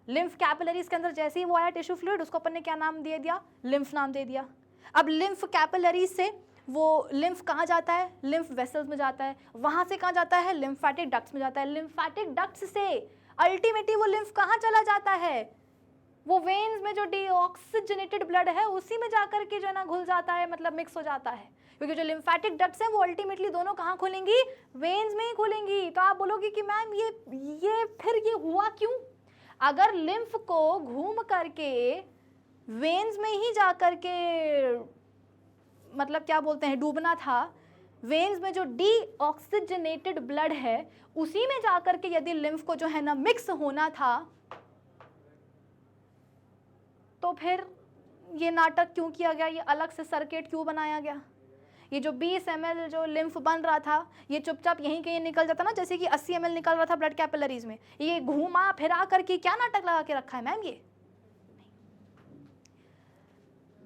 लिम्फ कैपिलरीज के अंदर जैसे ही वो आया टिश्यू फ्लूइड, उसको अपन ने क्या नाम दे दिया, लिम्फ नाम दे दिया। अब लिम्फ कैपिलरीज से वो लिम्फ कहाँ जाता है, लिम्फ वेसल्स में जाता है, वहाँ से कहाँ जाता है, लिम्फैटिक डक्ट्स में जाता है, लिम्फैटिक डक्ट्स से अल्टीमेटली वो लिम्फ कहाँ चला जाता है, वो वेन्स में जो डीऑक्सीजनेटेड ब्लड है उसी में जाकर के जो है ना घुल जाता है, मतलब मिक्स हो जाता है। क्योंकि जो लिम्फैटिक डक्ट्स हैं वो अल्टीमेटली दोनों कहाँ खुलेंगी, वेन्स में ही खुलेंगी। तो आप बोलोगे कि मैम ये फिर ये हुआ क्यों? अगर लिम्फ को घूम करके वेन्स में ही जाकर के मतलब क्या बोलते हैं डूबना था, वेन्स में जो डीऑक्सीजनेटेड ब्लड है उसी में जाकर के यदि लिम्फ को जो है ना मिक्स होना था, तो फिर ये नाटक क्यों किया गया, ये अलग से सर्किट क्यों बनाया गया? ये जो 20 ml जो लिम्फ बन रहा था, ये चुपचाप यहीं कहीं निकल जाता ना, जैसे कि 80 ml निकल रहा था ब्लड कैपिलरीज में, ये घूमा फिरा करके क्या नाटक लगा के रखा है मैम ये?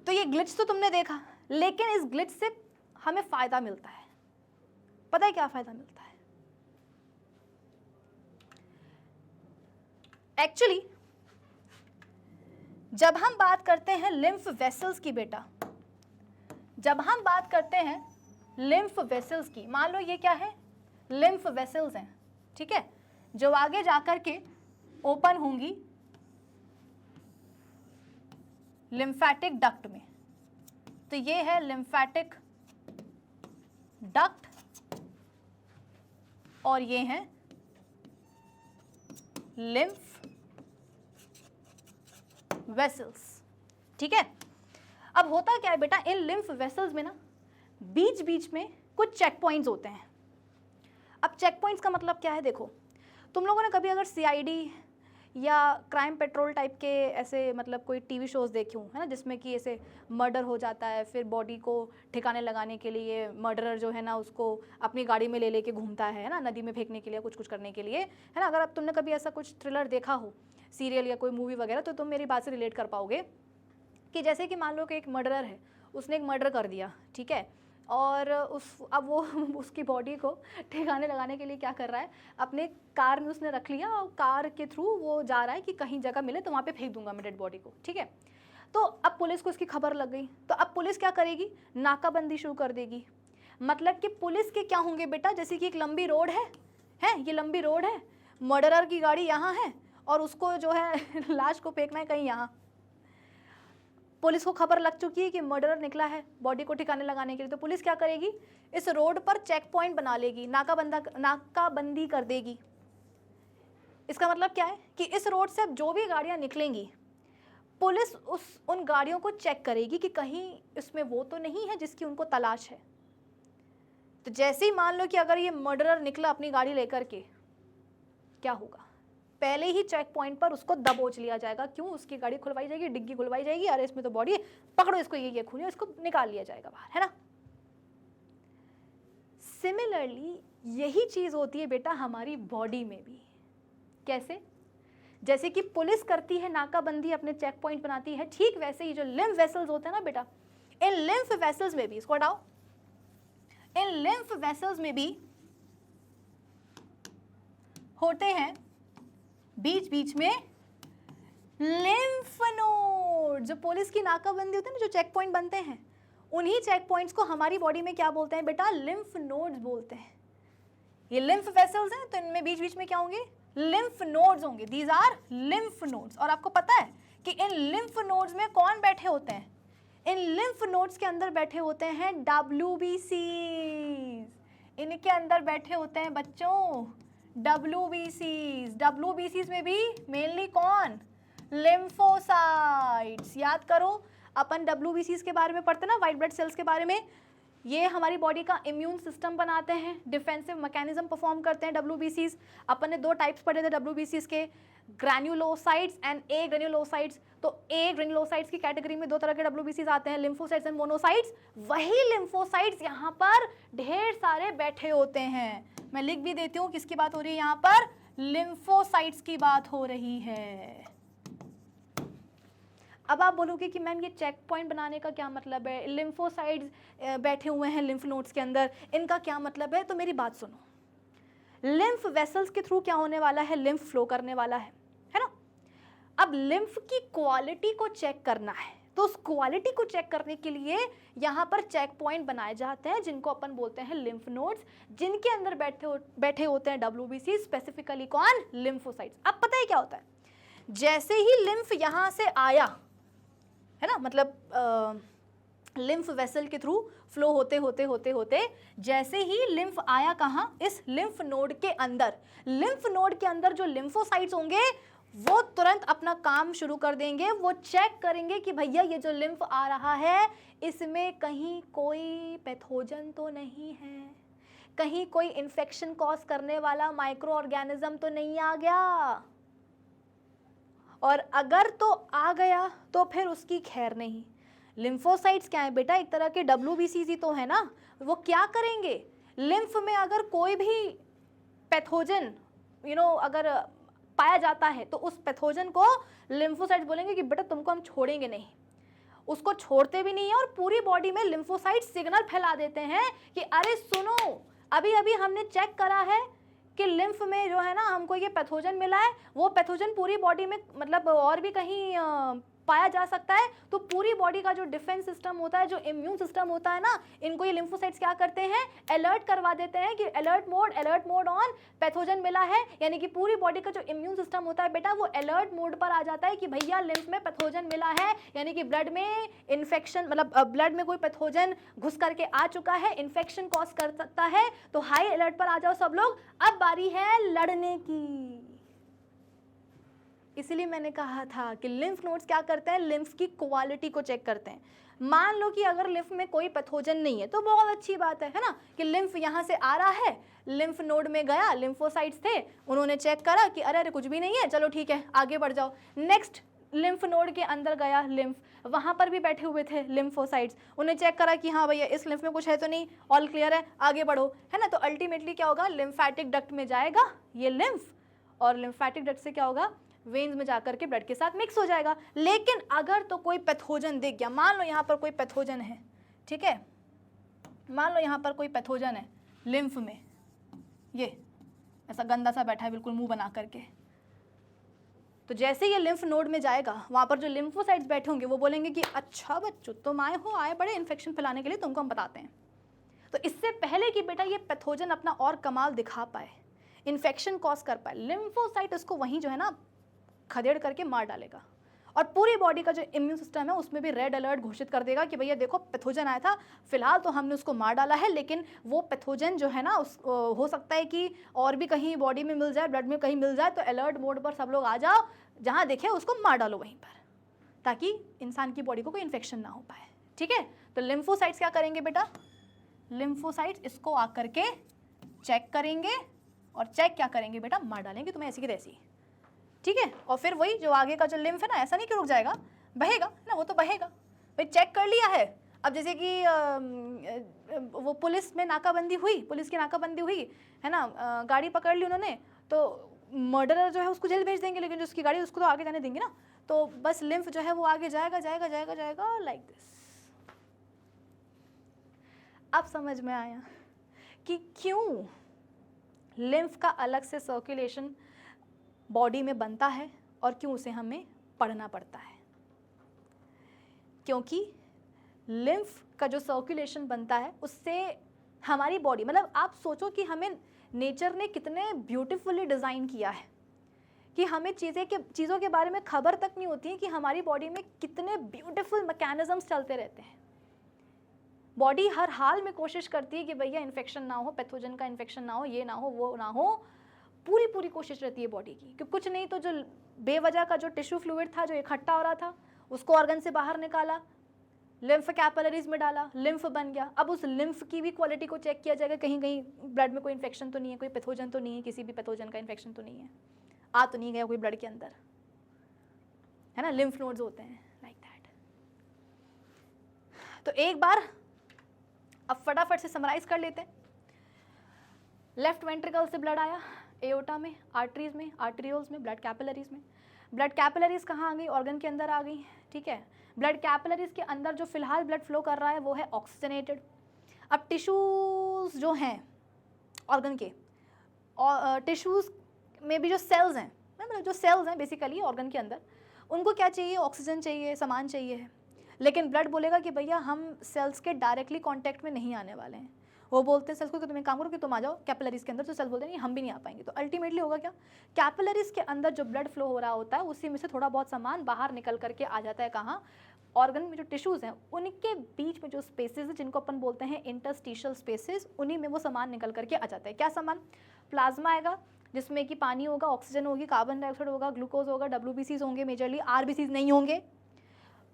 तो ये ग्लिच तो तुमने देखा, लेकिन इस ग्लिच से हमें फायदा मिलता है। पता है क्या फायदा मिलता है? एक्चुअली जब हम बात करते हैं लिम्फ वेसल्स की बेटा, जब हम बात करते हैं लिम्फ वेसल्स की, मान लो ये क्या है, लिम्फ वेसल्स हैं, ठीक है, जो आगे जाकर के ओपन होंगी लिम्फैटिक डक्ट में। तो ये है लिम्फैटिक डक्ट और ये है लिम्फ वेसल्स, ठीक है। अब होता क्या है बेटा, इन लिम्फ वेसल्स में ना बीच बीच में कुछ चेक पॉइंट्स होते हैं। अब चेक पॉइंट्स का मतलब क्या है, देखो तुम लोगों ने कभी अगर सीआईडी या क्राइम पेट्रोल टाइप के ऐसे मतलब कोई टीवी शोज़ देखे हों, है ना, जिसमें कि ऐसे मर्डर हो जाता है, फिर बॉडी को ठिकाने लगाने के लिए मर्डरर जो है ना उसको अपनी गाड़ी में ले लेके घूमता है ना, नदी में फेंकने के लिए, कुछ कुछ करने के लिए, है ना। अगर अब तुमने कभी ऐसा कुछ थ्रिलर देखा हो, सीरियल या कोई मूवी वगैरह, तो तुम मेरी बात से रिलेट कर पाओगे कि जैसे कि मान लो कि एक मर्डरर है, उसने एक मर्डर कर दिया, ठीक है, और अब वो उसकी बॉडी को ठिकाने लगाने के लिए क्या कर रहा है, अपने कार में उसने रख लिया और कार के थ्रू वो जा रहा है कि कहीं जगह मिले तो वहाँ पे फेंक दूंगा मैं डेड बॉडी को, ठीक है। तो अब पुलिस को इसकी खबर लग गई, तो अब पुलिस क्या करेगी, नाकाबंदी शुरू कर देगी। मतलब कि पुलिस के क्या होंगे बेटा, जैसे कि एक लंबी रोड है ये लंबी रोड है, मर्डरर की गाड़ी यहाँ है और उसको जो है लाश को फेंकना है कहीं यहाँ। पुलिस को खबर लग चुकी है कि मर्डरर निकला है बॉडी को ठिकाने लगाने के लिए, तो पुलिस क्या करेगी, इस रोड पर चेक पॉइंट बना लेगी, नाकाबंदी कर देगी। इसका मतलब क्या है कि इस रोड से अब जो भी गाड़ियां निकलेंगी, पुलिस उन गाड़ियों को चेक करेगी कि कहीं इसमें वो तो नहीं है जिसकी उनको तलाश है। तो जैसे ही मान लो कि अगर ये मर्डरर निकला अपनी गाड़ी लेकर के, क्या होगा, पहले ही चेक पॉइंट पर उसको दबोच लिया जाएगा। क्यों, उसकी गाड़ी खुलवाई जाएगी, डिग्गी खुलवाई जाएगी, अरे इसमें तो बॉडी है, पकड़ो इसको, ये खोलिए, इसको निकाल लिया जाएगा बाहर, है ना। सिमिलरली यही चीज होती है बेटा हमारी बॉडी में भी। कैसे, जैसे कि पुलिस करती है नाकाबंदी, अपने चेक पॉइंट बनाती है, ठीक वैसे ही जो लिम्फ वेसल्स होते हैं ना बेटा, इन लिम्फ वेसल्स में भी, इसको हटाओ, इन लिम्फ वेसल्स में भी होते हैं बीच बीच में लिम्फ नोड। जो पुलिस की नाकाबंदी होती है ना, जो चेक पॉइंट बनते हैं, उन्हीं चेक पॉइंट्स को हमारी बॉडी में क्या बोलते हैं बेटा, लिम्फ नोड्स बोलते हैं। ये लिम्फ वेसल्स हैं, तो इनमें बीच बीच में क्या होंगे, लिम्फ नोड्स होंगे, दीज आर लिम्फ नोड्स। और आपको पता है कि इन लिम्फ नोड्स में कौन बैठे होते हैं, इन लिम्फ नोड्स के अंदर बैठे होते हैं WBCs, इनके अंदर बैठे होते हैं बच्चों WBCs। WBCs में भी मेनली कौन, लिम्फोसाइट्स। याद करो अपन WBCs के बारे में पढ़ते ना, व्हाइट ब्लड सेल्स के बारे में, ये हमारी बॉडी का इम्यून सिस्टम बनाते हैं, डिफेंसिव मैकेनिज्म परफॉर्म करते हैं WBCs। अपन ने दो टाइप्स पढ़े थे WBCs के, ग्रैन्युलोसाइट्स एंड ए ग्रैन्युलोसाइट्स। तो ए ग्रैन्युलोसाइट्स की कैटेगरी में दो तरह के WBCs आते हैं, लिम्फोसाइट्स एंड मोनोसाइट्स। वही लिम्फोसाइट्स यहाँ पर ढेर सारे बैठे होते हैं। मैं लिख भी देती हूँ किसकी बात हो रही है, यहाँ पर लिम्फोसाइट्स की बात हो रही है। अब आप बोलोगे कि मैम ये चेक पॉइंट बनाने का क्या मतलब है, लिम्फोसाइट्स बैठे हुए हैं लिम्फ नोड्स के अंदर, इनका क्या मतलब है? तो मेरी बात सुनो, लिम्फ वेसल्स के थ्रू क्या होने वाला है, लिम्फ फ्लो करने वाला है ना। अब लिम्फ की क्वालिटी को चेक करना है, तो उस क्वालिटी को चेक करने के लिए यहाँ पर चेक पॉइंट बनाए जाते हैं, जिनको अपन बोलते हैं लिम्फ नोड्स, जिनके अंदर बैठे होते हैं WBC, स्पेसिफिकली कौन, लिम्फोसाइट्स। अब पता है क्या होता है, जैसे ही लिम्फ यहाँ से आया है ना, मतलब लिम्फ वेसल के थ्रू फ्लो होते होते होते होते जैसे ही लिम्फ आया कहाँ, इस लिम्फ नोड के अंदर, लिम्फ नोड के अंदर जो लिम्फोसाइट्स होंगे वो तुरंत अपना काम शुरू कर देंगे। वो चेक करेंगे कि भैया ये जो लिम्फ आ रहा है इसमें कहीं कोई पैथोजन तो नहीं है, कहीं कोई इन्फेक्शन कॉज करने वाला माइक्रो ऑर्गेनिज्म तो नहीं आ गया, और अगर तो आ गया तो फिर उसकी खैर नहीं। लिम्फोसाइट्स क्या है बेटा, एक तरह के WBCs ही तो है ना। वो क्या करेंगे, लिम्फ में अगर कोई भी पैथोजन अगर पाया जाता है तो उस पैथोजन को लिम्फोसाइट्स बोलेंगे कि बेटा तुमको हम छोड़ेंगे नहीं। उसको छोड़ते भी नहीं है और पूरी बॉडी में लिम्फोसाइट्स सिग्नल फैला देते हैं कि अरे सुनो, अभी अभी हमने चेक करा है कि लिम्फ में जो है ना हमको ये पैथोजन मिला है, वो पैथोजन पूरी बॉडी में मतलब और भी कहीं पाया जा सकता है। तो पूरी बॉडी का जो डिफेंस सिस्टम होता है, जो इम्यून सिस्टम होता है ना, इनको ये लिम्फोसाइट्स क्या करते हैं, अलर्ट करवा देते हैं कि अलर्ट मोड ऑन, पैथोजन मिला है। यानी कि पूरी बॉडी का जो इम्यून सिस्टम होता है बेटा, वो अलर्ट मोड पर आ जाता है कि भैया लिम्फ में पैथोजन मिला है, यानी कि ब्लड में इन्फेक्शन, मतलब ब्लड में कोई पैथोजन घुस करके आ चुका है, इन्फेक्शन कॉज कर सकता है। तो हाई अलर्ट पर आ जाओ सब लोग, अब बारी है लड़ने की। इसीलिए मैंने कहा था कि लिम्फ नोड्स क्या करते हैं, लिम्फ की क्वालिटी को चेक करते हैं। मान लो कि अगर लिम्फ में कोई पैथोजन नहीं है तो बहुत अच्छी बात है ना, कि लिम्फ यहाँ से आ रहा है, लिम्फ नोड में गया, लिम्फोसाइट्स थे, उन्होंने चेक करा कि अरे कुछ भी नहीं है, चलो ठीक है आगे बढ़ जाओ। नेक्स्ट लिम्फ नोड के अंदर गया लिम्फ, वहाँ पर भी बैठे हुए थे लिम्फोसाइट्स, उन्हें चेक करा कि हाँ भैया इस लिम्फ में कुछ है तो नहीं, ऑल क्लियर है, आगे बढ़ो, है ना। तो अल्टीमेटली क्या होगा, लिम्फेटिक डक्ट में जाएगा ये लिम्फ, और लिम्फेटिक डक्ट से क्या होगा, वेन्स में जाकर के ब्लड के साथ मिक्स हो जाएगा। लेकिन अगर तो कोई पैथोजन दिख गया, मान लो यहाँ पर कोई पैथोजन है, ठीक है, मान लो यहाँ पर कोई पैथोजन है लिम्फ में, ये ऐसा गंदा सा बैठा है बिल्कुल मुंह बना करके, तो जैसे ये लिम्फ नोड में जाएगा, वहाँ पर जो लिम्फोसाइट्स बैठे होंगे वो बोलेंगे कि अच्छा बच्चों तुम आए बड़े इन्फेक्शन फैलाने के लिए, तुमको हम बताते हैं। तो इससे पहले कि बेटा ये पैथोजन अपना और कमाल दिखा पाए, इन्फेक्शन कॉज कर पाए, लिम्फोसाइट उसको वहीं जो है ना खदेड़ करके मार डालेगा, और पूरी बॉडी का जो इम्यून सिस्टम है उसमें भी रेड अलर्ट घोषित कर देगा कि भैया देखो पैथोजन आया था, फिलहाल तो हमने उसको मार डाला है, लेकिन वो पैथोजन जो है ना हो सकता है कि और भी कहीं बॉडी में मिल जाए, ब्लड में कहीं मिल जाए, तो अलर्ट मोड पर सब लोग आ जाओ, जहाँ देखे उसको मार डालो वहीं पर, ताकि इंसान की बॉडी को कोई इन्फेक्शन ना हो पाए। ठीक है, तो लिम्फोसाइट्स क्या करेंगे बेटा, लिम्फोसाइट्स इसको आकर के चेक करेंगे, और चेक क्या करेंगे बेटा, मार डालेंगे तुम्हें ऐसी की तैसी। ठीक है, और फिर वही जो आगे का जो लिम्फ है ना, ऐसा नहीं कि रुक जाएगा, बहेगा ना, वो तो बहेगा भाई, चेक कर लिया है। अब जैसे कि वो पुलिस में नाकाबंदी हुई, पुलिस की नाकाबंदी हुई है ना, गाड़ी पकड़ ली उन्होंने, तो मर्डरर जो है उसको जेल भेज देंगे, लेकिन जो उसकी गाड़ी उसको तो आगे जाने देंगे ना, तो बस लिम्फ जो है वो आगे जाएगा जाएगा जाएगा जाएगा लाइक दिस। अब समझ में आया कि क्यों लिम्फ का अलग से सर्कुलेशन बॉडी में बनता है और क्यों उसे हमें पढ़ना पड़ता है। क्योंकि लिम्फ का जो सर्कुलेशन बनता है उससे हमारी बॉडी, मतलब आप सोचो कि हमें नेचर ने कितने ब्यूटीफुली डिज़ाइन किया है कि हमें चीज़ों के बारे में खबर तक नहीं होती है कि हमारी बॉडी में कितने ब्यूटीफुल मैकेनिज्म्स चलते रहते हैं। बॉडी हर हाल में कोशिश करती है कि भैया इन्फेक्शन ना हो, पैथोजन का इन्फेक्शन ना हो, ये ना हो, वो ना हो, पूरी कोशिश रहती है बॉडी की कि कुछ नहीं तो जो बेवजह का जो टिश्यू फ्लूइड था जो इकट्ठा हो रहा था उसको ऑर्गन से बाहर निकाला, लिम्फ कैपिलरीज में डाला, लिम्फ बन गया। अब उस लिम्फ की भी क्वालिटी को चेक किया जाएगा, कहीं कहीं ब्लड में कोई इन्फेक्शन तो नहीं है, कोई पैथोजन तो नहीं है, किसी भी पैथोजन का इन्फेक्शन तो नहीं है, आ तो नहीं गया कोई ब्लड के अंदर, है ना। लिम्फ नोड्स होते हैं लाइक दैट। तो एक बार अब फटाफट से समराइज कर लेते हैं। लेफ्ट वेंट्रिकल से ब्लड आया एओर्टा में, आर्टरीज में, आर्टरियोल्स में, ब्लड कैपिलरीज में। ब्लड कैपिलरीज कहाँ आ गई? ऑर्गन के अंदर आ गई, ठीक है। ब्लड कैपिलरीज के अंदर जो फिलहाल ब्लड फ्लो कर रहा है वो है ऑक्सीजनेटेड। अब टिश्यूज जो हैं ऑर्गन के, और टिश्यूज में भी जो सेल्स हैं, मतलब जो सेल्स हैं बेसिकली ऑर्गन के अंदर, उनको क्या चाहिए? ऑक्सीजन चाहिए, सामान चाहिए। लेकिन ब्लड बोलेगा कि भैया हम सेल्स के डायरेक्टली कांटेक्ट में नहीं आने वाले हैं। वो बोलते हैं सेल्स को कि तुम एक काम करो कि तुम आ जाओ कैपिलरीज के अंदर, तो सेल्स बोलते हैं नहीं हम भी नहीं आ पाएंगे। तो अल्टीमेटली होगा क्या? कैपिलरीज के अंदर जो ब्लड फ्लो हो रहा होता है उसी में से थोड़ा बहुत सामान बाहर निकल करके आ जाता है कहाँ? ऑर्गन में जो टिश्यूज हैं उनके बीच में जो स्पेसेस है जिनको अपन बोलते हैं इंटरस्टिशियल स्पेसेस, उन्हीं में वो सामान निकल करके आ जाता है। क्या सामान? प्लाज्मा आएगा जिसमें कि पानी होगा, ऑक्सीजन होगी, कार्बन डाइऑक्साइड होगा, ग्लूकोज होगा, WBCs होंगे, मेजरली RBCs नहीं होंगे।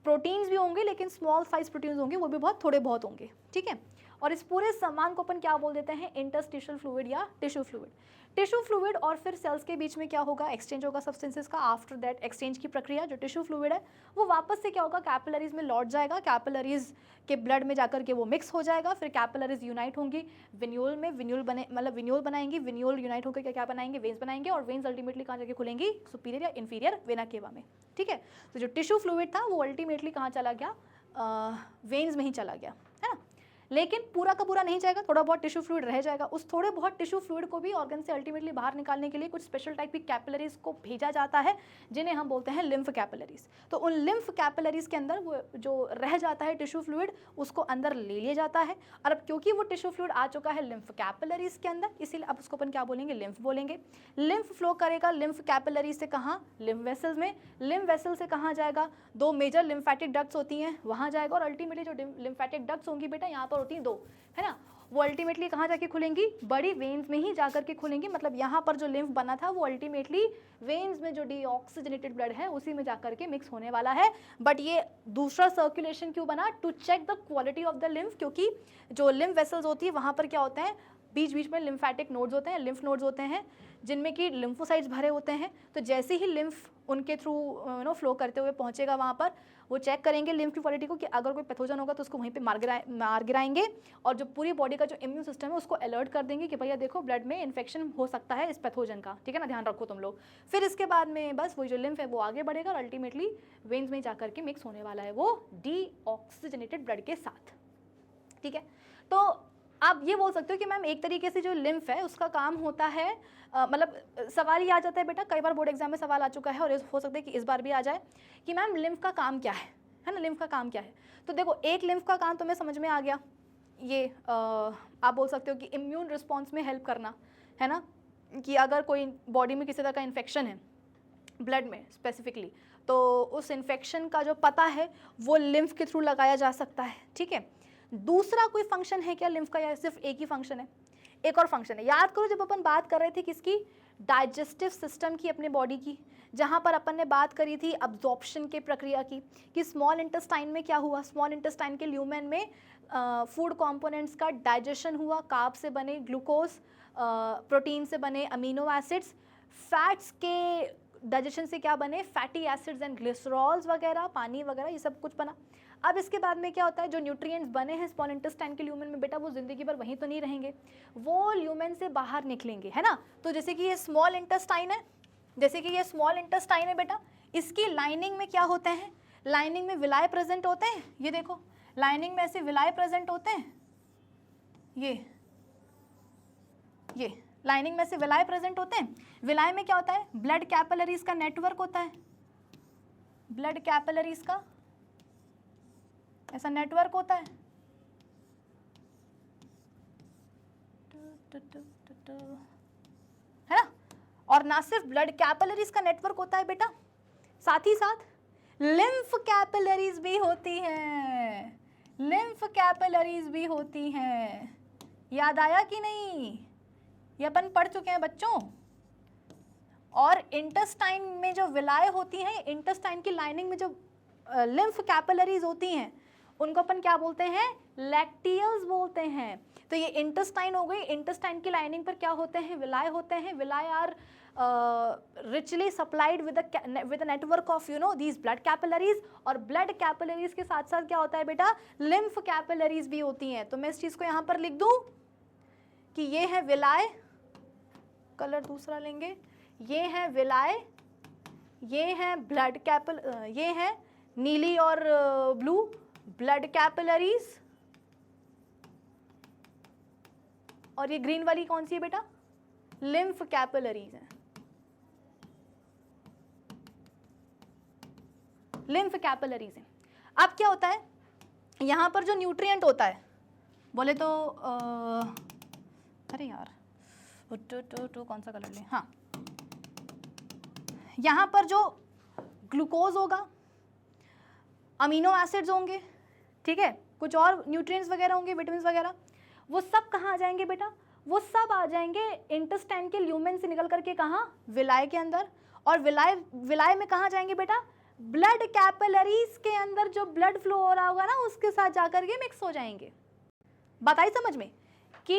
प्रोटीन्स भी होंगे लेकिन स्मॉल साइज प्रोटीन्स होंगे, वो भी बहुत थोड़े बहुत होंगे, ठीक है। और इस पूरे सामान को अपन क्या बोल देते हैं? इंटरस्टिशियल फ्लूइड या टिश्यू फ्लूइड। टिश्यू फ्लूइड और फिर सेल्स के बीच में क्या होगा? एक्सचेंज होगा सब्सटेंसेस का। आफ्टर दैट एक्सचेंज की प्रक्रिया जो टिश्यू फ्लूइड है वो वापस से क्या होगा? कैपिलरीज में लौट जाएगा, कैपिलरीज के ब्लड में जाकर के वो मिक्स हो जाएगा, फिर कैपिलरीज यूनाइट होंगी विन्यूल में, विन्यूल बने मतलब विन्यूल बनाएंगी, विन्यूल यूनाइट होकर क्या बनाएंगे? वेन्स बनाएंगे, और वेन्स अल्टीमेटली कहाँ जाके खुलेंगी? सुपीरियर या इन्फीरियर वेना केवा में, ठीक है। तो जो टिश्यू फ्लूइड था वो अल्टीमेटली कहाँ चला गया? वेन्स में ही चला गया, है ना। लेकिन पूरा का पूरा नहीं जाएगा, थोड़ा बहुत टिश्यू फ्लूइड रह जाएगा। उस थोड़े बहुत टिश्यू फ्लूइड को भी ऑर्गन से अल्टीमेटली बाहर निकालने के लिए कुछ स्पेशल टाइप की कैपिलरीज को भेजा जाता है जिन्हें हम बोलते हैं लिम्फ कैपिलरीज। तो उन लिम्फ कैपिलरीज के अंदर वो जो रह जाता है टिश्यू फ्लूइड उसको अंदर ले लिया जाता है। और अब क्योंकि वो टिश्यू फ्लूइड आ चुका है लिम्फ कैपिलरीज के अंदर, इसीलिए अब उसको अपन क्या बोलेंगे? लिम्फ बोलेंगे। लिम्फ फ्लो करेगा लिम्फ कैपिलरीज से कहाँ? लिम्फ वेसल्स में। लिम्फ वेसल से कहाँ जाएगा? दो मेजर लिम्फेटिक डक्ट्स होती हैं, वहाँ जाएगा। और अल्टीमेटली जो लिम्फेटिक डक्ट्स होंगी बेटा यहाँ पर होती हैं दो, है ना, वो अल्टीमेटली कहाँ जाके खुलेंगी? बड़ी वेन्स में ही जाकर के खुलेंगी। मतलब यहाँ पर जो लिम्फ बना था वो अल्टीमेटली वेन्स में जो डीऑक्सीजनेटेड ब्लड है उसी में जाकर के मिक्स होने वाला है। बट ये दूसरा सर्कुलेशन क्यों बना? To check the quality of the lymph, क्योंकि जो लिम्फ वेसल्स होती है वहाँ पर क्या होते हैं? बीच बीच में लिम्फेटिक नोड्स होते हैं, लिम्फ नोड्स होते हैं जिनमें कि लिम्फोसाइट्स भरे होते हैं। तो जैसे ही लिम्फ उनके थ्रू फ्लो करते हुए पहुंचेगा वहाँ पर, वो चेक करेंगे लिम्फ की क्वालिटी को कि अगर कोई पैथोजन होगा तो उसको वहीं पे मार गिराएंगे। और जो पूरी बॉडी का जो इम्यून सिस्टम है उसको अलर्ट कर देंगे कि भैया देखो ब्लड में इन्फेक्शन हो सकता है इस पैथोजन का, ठीक है ना, ध्यान रखो तुम लोग। फिर इसके बाद में बस वही जो लिम्फ है वो आगे बढ़ेगा और अल्टीमेटली वेन्स में जाकर के मिक्स होने वाला है वो डीऑक्सीजनेटेड ब्लड के साथ, ठीक है। तो आप ये बोल सकते हो कि मैम एक तरीके से जो लिम्फ है उसका काम होता है, मतलब सवाल ये आ जाता है बेटा, कई बार बोर्ड एग्जाम में सवाल आ चुका है और हो सकता है कि इस बार भी आ जाए कि मैम लिम्फ का काम क्या है ना, लिम्फ का काम क्या है। तो देखो एक लिम्फ का काम तुम्हें समझ में आ गया, ये आप बोल सकते हो कि इम्यून रिस्पॉन्स में हेल्प करना, है ना, कि अगर कोई बॉडी में किसी तरह का इन्फेक्शन है ब्लड में स्पेसिफिकली, तो उस इन्फेक्शन का जो पता है वो लिम्फ के थ्रू लगाया जा सकता है, ठीक है। दूसरा कोई फंक्शन है क्या लिम्फ का, या सिर्फ एक ही फंक्शन है? एक और फंक्शन है। याद करो जब अपन बात कर रहे थे किसकी? डाइजेस्टिव सिस्टम की, अपने बॉडी की, जहाँ पर अपन ने बात करी थी अब्जॉर्प्शन के प्रक्रिया की, कि स्मॉल इंटेस्टाइन में क्या हुआ? स्मॉल इंटेस्टाइन के ल्यूमेन में फूड कंपोनेंट्स का डाइजेशन हुआ, कार्ब से बने ग्लूकोज, प्रोटीन से बने अमीनो एसिड्स, फैट्स के डाइजेशन से क्या बने? फैटी एसिड्स एंड ग्लिसरॉल्स वगैरह, पानी वगैरह, ये सब कुछ बना। अब इसके बाद में क्या होता है? जो न्यूट्रिएंट्स बने हैं स्मॉल इंटेस्टाइन के ल्यूमेन में बेटा, वो जिंदगी भर वहीं तो नहीं रहेंगे, वो ल्यूमेन से बाहर निकलेंगे, है ना। तो जैसे कि ये स्मॉल इंटेस्टाइन है, जैसे कि ये स्मॉल इंटेस्टाइन है बेटा, इसकी लाइनिंग में क्या होते हैं? लाइनिंग में विलाय प्रेजेंट होते हैं। ये देखो लाइनिंग में ऐसे विलाय प्रेजेंट होते हैं, ये लाइनिंग में से विलाय प्रेजेंट होते हैं। विलाय में क्या होता है? ब्लड कैपिलरीज का नेटवर्क होता है, ब्लड कैपिलरीज का ऐसा नेटवर्क होता है। और ना सिर्फ ब्लड कैपिलरीज का नेटवर्क होता है बेटा, साथ ही साथ लिम्फ कैपिलरीज भी होती हैं, लिम्फ कैपिलरीज भी होती हैं। याद आया कि नहीं? ये अपन पढ़ चुके हैं बच्चों। और इंटेस्टाइन में जो विलाय होती हैं, इंटेस्टाइन की लाइनिंग में जो लिम्फ कैपिलरीज होती हैं, उनको अपन क्या बोलते हैं? लैक्टियल्स बोलते हैं। तो ये इंटेस्टाइन हो गई, इंटेस्टाइन की लाइनिंग पर क्या होते हैं? विलाय होते हैं। विलाय are richly supplied with a network of these blood capillaries, और blood capillaries के साथ साथ क्या होता है बेटा? lymph capillaries भी होती हैं। तो मैं इस चीज को यहाँ पर लिख दूं कि ये है विलाय, कलर दूसरा लेंगे, ये है विलाय, ये है ब्लड ये है नीली और ब्लू ब्लड कैपिलरीज, और ये ग्रीन वाली कौन सी है बेटा? लिम्फ कैपिलरीज है, लिम्फ कैपिलरीज है। अब क्या होता है यहाँ पर जो न्यूट्रिएंट होता है, बोले तो अरे यार कौन सा कलर लें? हाँ, यहाँ पर जो ग्लूकोज होगा, अमीनो एसिड्स होंगे, ठीक है, कुछ और न्यूट्रिएंट्स वगैरह होंगे, विटामिन्स वगैरह, वो सब कहाँ आ जाएंगे बेटा? वो सब आ जाएंगे इंटेस्टाइन के ल्यूमेन से निकल करके कहाँ? विलाय के अंदर। और विलाय में कहाँ जाएंगे बेटा? ब्लड कैपिलरीज के अंदर जो ब्लड फ्लो हो रहा होगा ना, उसके साथ जाकर के मिक्स हो जाएंगे। बात आई समझ में कि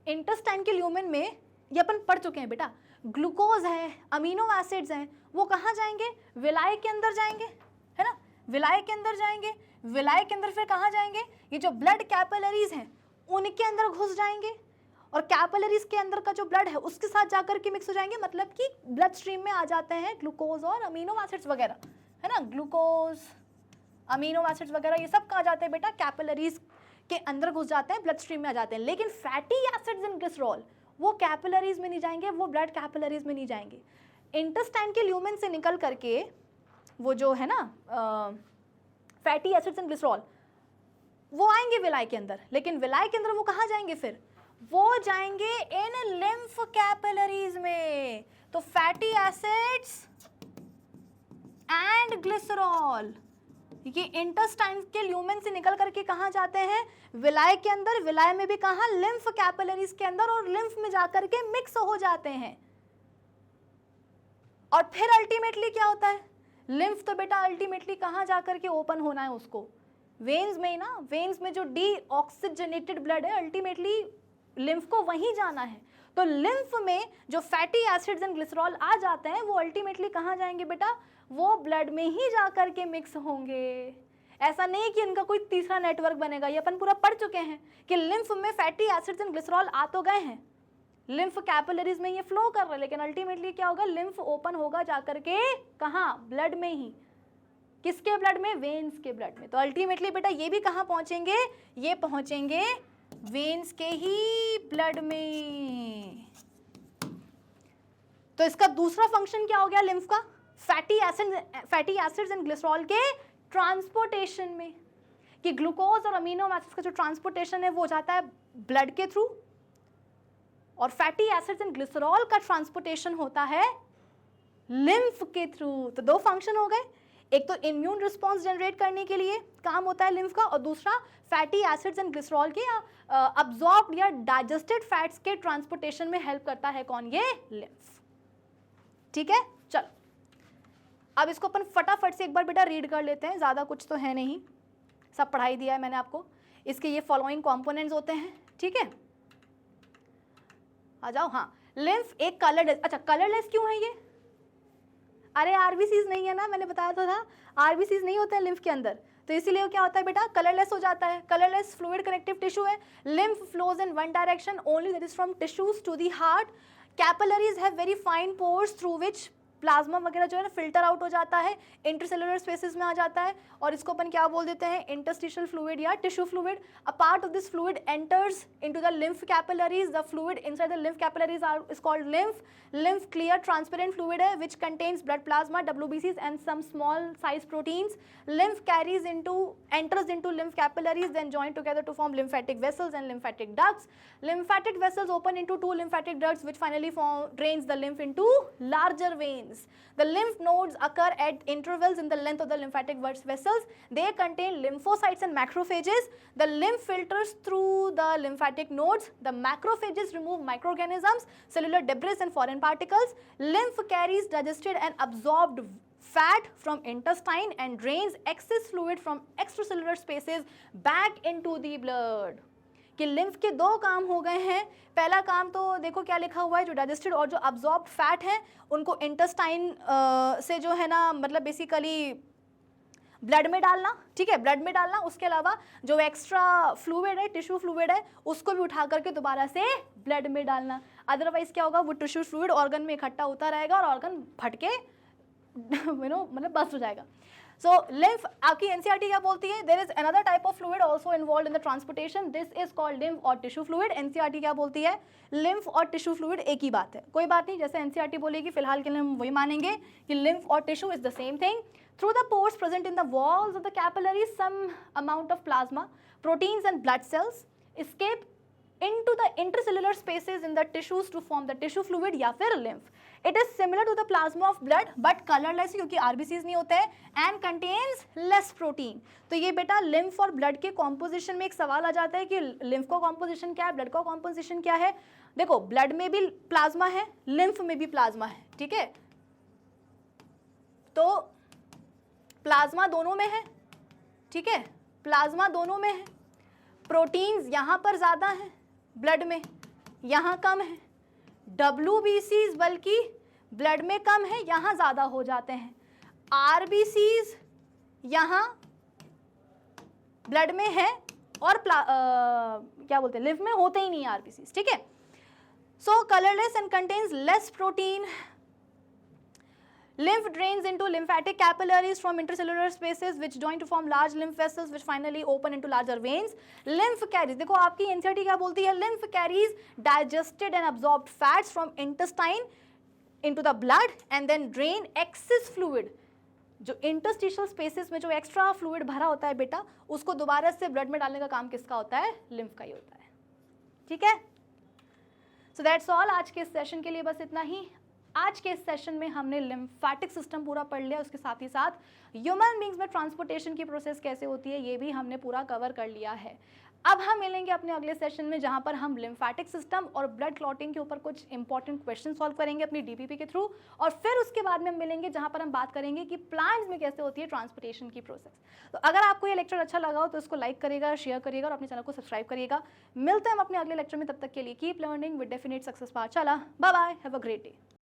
इंटेस्टाइन के ल्यूमेन में, ये अपन पढ़ चुके हैं बेटा, ग्लूकोज है, अमीनो एसिड्स हैं, वो कहाँ जाएंगे? विलाय के अंदर जाएंगे, है ना? विलाय के अंदर जाएंगे, विलाय के अंदर फिर कहाँ जाएंगे? ये जो ब्लड कैपिलरीज हैं उनके अंदर घुस जाएंगे, और कैपिलरीज के अंदर का जो ब्लड है उसके साथ जाकर के मिक्स हो जाएंगे। मतलब कि ब्लड स्ट्रीम में आ जाते हैं ग्लूकोज और अमीनो एसिड्स वगैरह, है ना? ग्लूकोज, अमीनो एसिड्स वगैरह ये सब कहाँ जाते हैं बेटा? कैपिलरीज के अंदर घुस जाते हैं, ब्लड स्ट्रीम में आ जाते हैं। लेकिन फैटी एसिड्स एंड ग्लिसरॉल वो कैपिलरीज में नहीं जाएंगे, वो ब्लड कैपिलरीज में नहीं जाएंगे। इंटेस्टाइन के ल्यूमेन से निकल करके वो जो है ना फैटी एसिड्स एंड ग्लिसरॉल, वो आएंगे विलाय के अंदर। लेकिन विलाय के अंदर वो कहाँ जाएंगे? फिर वो जाएंगे इन लिम्फ कैपिलरीज में। तो फैटी एसिड्स एंड ग्लिसरॉल ये इंटेस्टाइन के ल्यूमेन से निकल करके कहाँ जाते हैं? विलाय के अंदर। विलाय में भी कहाँ? लिम्फ कैपिलरीज के अंदर, और लिम्फ में जाकर के मिक्स हो जाते हैं। और फिर अल्टीमेटली क्या होता है? लिम्फ तो बेटा अल्टीमेटली कहाँ जाकर के ओपन होना है उसको? वेन्स में ही ना। वेन्स में जो डीऑक्सीजनेटेड ब्लड है, अल्टीमेटली लिम्फ को वहीं जाना है। तो लिम्फ में जो फैटी एसिड्स एंड ग्लिसरॉल आ जाते हैं, वो अल्टीमेटली कहाँ जाएंगे बेटा? वो ब्लड में ही जाकर के मिक्स होंगे। ऐसा नहीं कि इनका कोई तीसरा नेटवर्क बनेगा। ये अपन पूरा पढ़ चुके हैं कि लिम्फ में फैटी एसिड्स एंड ग्लिसरॉल आ तो गए हैं, लिम्फ कैपिलरीज में ये फ्लो कर रहे हैं, लेकिन अल्टीमेटली क्या होगा? लिम्फ ओपन होगा जाकर के कहाँ? ब्लड में ही। किसके ब्लड में? वेन्स के ब्लड में। तो अल्टीमेटली बेटा ये भी कहाँ पहुंचेंगे? ये पहुंचेंगे वेन्स के ही ब्लड में। तो इसका दूसरा फंक्शन क्या हो गया लिम्फ का? फैटी एसिड्स एंड ग्लिसरॉल के ट्रांसपोर्टेशन में, कि ग्लूकोज और अमीनो एसिड्स का जो ट्रांसपोर्टेशन है वो जाता है ब्लड के थ्रू, और फैटी एसिड्स एंड ग्लिसरॉल का ट्रांसपोर्टेशन होता है लिम्फ के थ्रू। तो दो फंक्शन हो गए, एक तो इम्यून रिस्पॉन्स जनरेट करने के लिए काम होता है लिम्फ का, और दूसरा फैटी एसिड्स एंड ग्लिसरॉल के अब्सॉर्ब्ड या डाइजेस्टेड फैट्स के ट्रांसपोर्टेशन में हेल्प करता है कौन? ये लिम्फ। ठीक है, चलो अब इसको अपन फटाफट से एक बार बेटा रीड कर लेते हैं। ज़्यादा कुछ तो है नहीं, सब पढ़ाई दिया है मैंने आपको। इसके ये फॉलोइंग कंपोनेंट्स होते हैं, ठीक है, आ जाओ। हाँ, लिम्फ एक कलरलेस, अच्छा कलरलेस क्यों है ये? अरे आरबीसीज नहीं है ना, मैंने बताया तो था आरबीसीज नहीं होते हैं लिम्फ के अंदर, तो इसीलिए क्या होता है बेटा? कलरलेस हो जाता है। कलरलेस फ्लूइड कनेक्टिव टिश्यू है। Lymph flows in one direction only, that is from tissues to the heart. Capillaries have very fine pores through which plasma वगैरह जो है ना फिल्टर आउट हो जाता है, इंटरसेलुलर स्पेसेस में आ जाता है, और इसको अपन क्या बोल देते हैं, इंटरस्टिशियल फ्लूइड या tissue fluid. A part of this fluid enters into the lymph capillaries. The fluid inside the lymph capillaries are is called lymph. Lymph clear transparent fluid है which contains blood plasma, WBCs and some small size proteins. Lymph enters into lymph capillaries, then join together to form lymphatic vessels and lymphatic ducts. Lymphatic vessels open into two lymphatic ducts which finally drains the lymph into larger veins. The lymph nodes occur at intervals in the length of the lymphatic vessels. They contain lymphocytes and macrophages. The lymph filters through the lymphatic nodes. The macrophages remove microorganisms, cellular debris and foreign particles. Lymph carries digested and absorbed fat from intestine and drains excess fluid from extracellular spaces back into the blood. कि lymph के दो काम हो गए हैं. पहला काम तो देखो क्या लिखा हुआ है, जो डाइजेस्टेड और जो अब्जॉर्ब्ड फैट है उनको इंटेस्टाइन से जो है ना मतलब बेसिकली ब्लड में डालना, ठीक है, ब्लड में डालना. उसके अलावा जो एक्स्ट्रा फ्लूइड है, टिश्यू फ्लूइड है, उसको भी उठा करके दोबारा से ब्लड में डालना. अदरवाइज क्या होगा, वो टिश्यू फ्लूइड ऑर्गन में इकट्ठा होता रहेगा और ऑर्गन फटके मतलब बस्ट हो जाएगा. So lymph, आपकी NCERT क्या बोलती है, there is another type of fluid also involved in the transportation. This is called lymph or tissue fluid. NCERT क्या बोलती है, lymph और tissue fluid एक ही बात है. कोई बात नहीं, जैसे NCERT बोलेगी फिलहाल के लिए हम वही मानेंगे कि lymph और tissue is the same thing. Through the pores present in the walls of the capillaries, some amount of plasma, proteins and blood cells escape into the intercellular spaces in the tissues to form the tissue fluid या फिर lymph. It is similar to the plasma of blood but colorless क्योंकि RBCs नहीं होते हैं and contains less protein. तो ये बेटा lymph और blood के composition में एक सवाल आ जाता है कि lymph का composition क्या है, blood का composition क्या है. देखो blood में भी plasma है, lymph में भी plasma है, ठीक है. तो plasma दोनों में है, ठीक है, plasma दोनों में है. प्रोटीन्स यहाँ पर ज़्यादा हैं, ब्लड में यहाँ कम है. WBCs बल्कि ब्लड में कम है, यहाँ ज़्यादा हो जाते हैं. RBCs यहाँ ब्लड में है और क्या बोलते हैं, लिम्फ में होते ही नहीं RBCs, ठीक है. So colourless and contains less protein. Lymph drains into lymphatic capillaries from intercellular spaces which join to form large lymph vessels which finally open into larger veins. Lymph carries, देखो आपकी NCERT क्या बोलती है, lymph carries digested and absorbed fats from intestine into the blood and then drain excess fluid. जो interstitial spaces में जो extra fluid भरा होता है बेटा, उसको दोबारा से blood में डालने का काम किसका होता है, lymph का ही होता है, ठीक है. So that's all. आज के सेशन के लिए बस इतना ही. आज के इस सेशन में हमने लिम्फेटिक सिस्टम पूरा पढ़ लिया, उसके साथ ही साथ ह्यूमन बींग्स में ट्रांसपोर्टेशन की प्रोसेस कैसे होती है ये भी हमने पूरा कवर कर लिया है. अब हम मिलेंगे अपने अगले सेशन में जहां पर हम लिम्फेटिक सिस्टम और ब्लड क्लॉटिंग के ऊपर कुछ इंपॉर्टेंट क्वेश्चन सॉल्व करेंगे अपनी DPP के थ्रू, और फिर उसके बाद में हम मिलेंगे जहां पर हम बात करेंगे कि प्लांट्स में कैसे होती है ट्रांसपोर्टेशन की प्रोसेस. तो अगर आपको ये लेक्चर अच्छा लगा हो तो इसको लाइक करिएगा, शेयर करिएगा और अपने चैनल को सब्सक्राइब करिएगा. मिलते हैं हम अपने अगले लेक्चर में, तब तक के लिए keep learning with definite success path. चला, bye bye, have a great day.